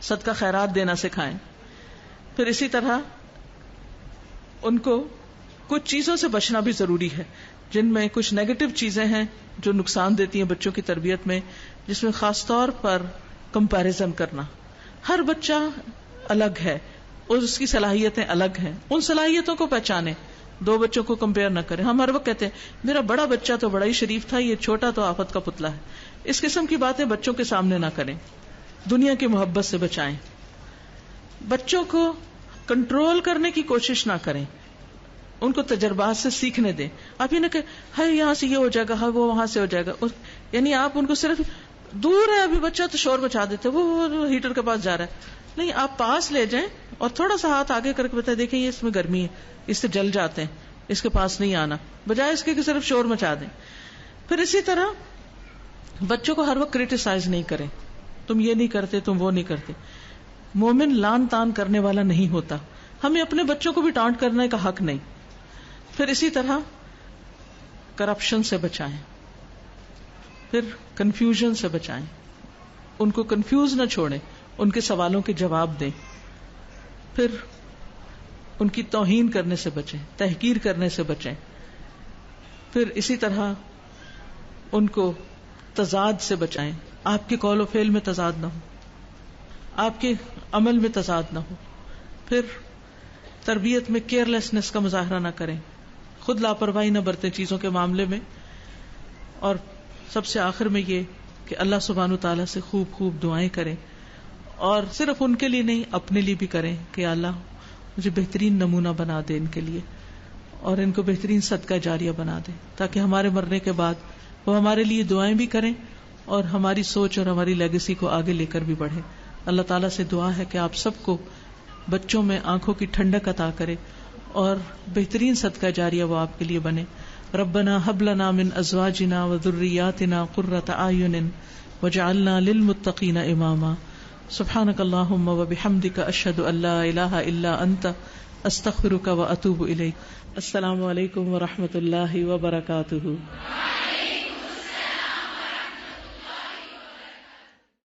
صدقہ خیرات دینا سکھائیں. پھر اسی طرح ان کو کچھ چیزوں سے بچنا بھی ضروری ہے، جن میں کچھ نیگیٹو چیزیں ہیں جو نقصان دیتی ہیں بچوں کی تربیت میں، جس میں خاص طور پر کمپیریزن کرنا. ہر بچہ الگ ہے اور اس کی صلاحیتیں الگ ہیں، ان صلاحیتوں کو پہچانیں. دو بچوں کو کمپیئر نہ کریں. ہم ہر وقت کہتے ہیں میرا بڑا بچہ تو بڑا ہی شریف تھا، یہ چھوٹا تو آفت کا پتلا ہے. اس قسم کی باتیں بچوں کے سامنے نہ کریں. دنیا کی محبت سے بچائیں. بچوں کو کنٹرول کرنے کی کوشش نہ کریں، ان کو تجربات سے سیکھنے دیں. آپ یہ نہ کہ ہائی یہاں سے یہ ہو جائے گا، ہاں وہ وہاں سے ہو جائے گا، یعنی آپ ان کو صرف دور ہے ابھی بچہ تو شور مچا دیتے، وہ ہیٹر کے پاس جا رہا ہے. نہیں، آپ پاس لے جائیں اور تھوڑا سا ہاتھ آگے کر کے بتائیں دیکھیں یہ اس میں گرمی ہے، اس سے جل جاتے ہیں، اس کے پاس نہیں آنا، بجائے اس کے کہ صرف شور مچا دیں. پھر اسی طرح بچوں کو ہر وقت کریٹیسائز نہیں کریں، تم یہ نہیں کرتے، تم وہ نہیں کرتے. مومن لان تان کرنے والا نہیں ہوتا، ہمیں اپنے بچوں کو بھی ٹانٹ کرنے کا حق نہیں. پھر اسی طرح کرپشن سے بچائیں. پھر کنفیوژن سے بچائیں، ان کو کنفیوز نہ چھوڑیں، ان کے سوالوں کے جواب دیں. پھر ان کی توہین کرنے سے بچیں، تحقیر کرنے سے بچیں. پھر اسی طرح ان کو تضاد سے بچائیں، آپ کے قول و فعل میں تضاد نہ ہو، آپ کے عمل میں تضاد نہ ہو. پھر تربیت میں کیئرلیسنس کا مظاہرہ نہ کریں، خود لاپرواہی نہ برتیں چیزوں کے معاملے میں. اور سب سے آخر میں یہ کہ اللہ سبحانہ تعالیٰ سے خوب خوب دعائیں کریں، اور صرف ان کے لیے نہیں اپنے لیے بھی کریں کہ اللہ مجھے بہترین نمونہ بنا دے ان کے لیے، اور ان کو بہترین صدقہ جاریہ بنا دے، تاکہ ہمارے مرنے کے بعد وہ ہمارے لیے دعائیں بھی کریں اور ہماری سوچ اور ہماری لیگیسی کو آگے لے کر بھی بڑھیں. اللہ تعالیٰ سے دعا ہے کہ آپ سب کو بچوں میں آنکھوں کی ٹھنڈک عطا کرے اور بہترین صدقہ جاریہ وہ آپ کے لیے بنے. ربنا هب لنا من ازواجنا وذرياتنا قرة اعين واجعلنا للمتقين اماما. سبحانك اللهم وبحمدك اشهد ان لا اله الا انت استغفرك واتوب اليك. السلام علیکم ورحمۃ اللہ وبرکاتہ.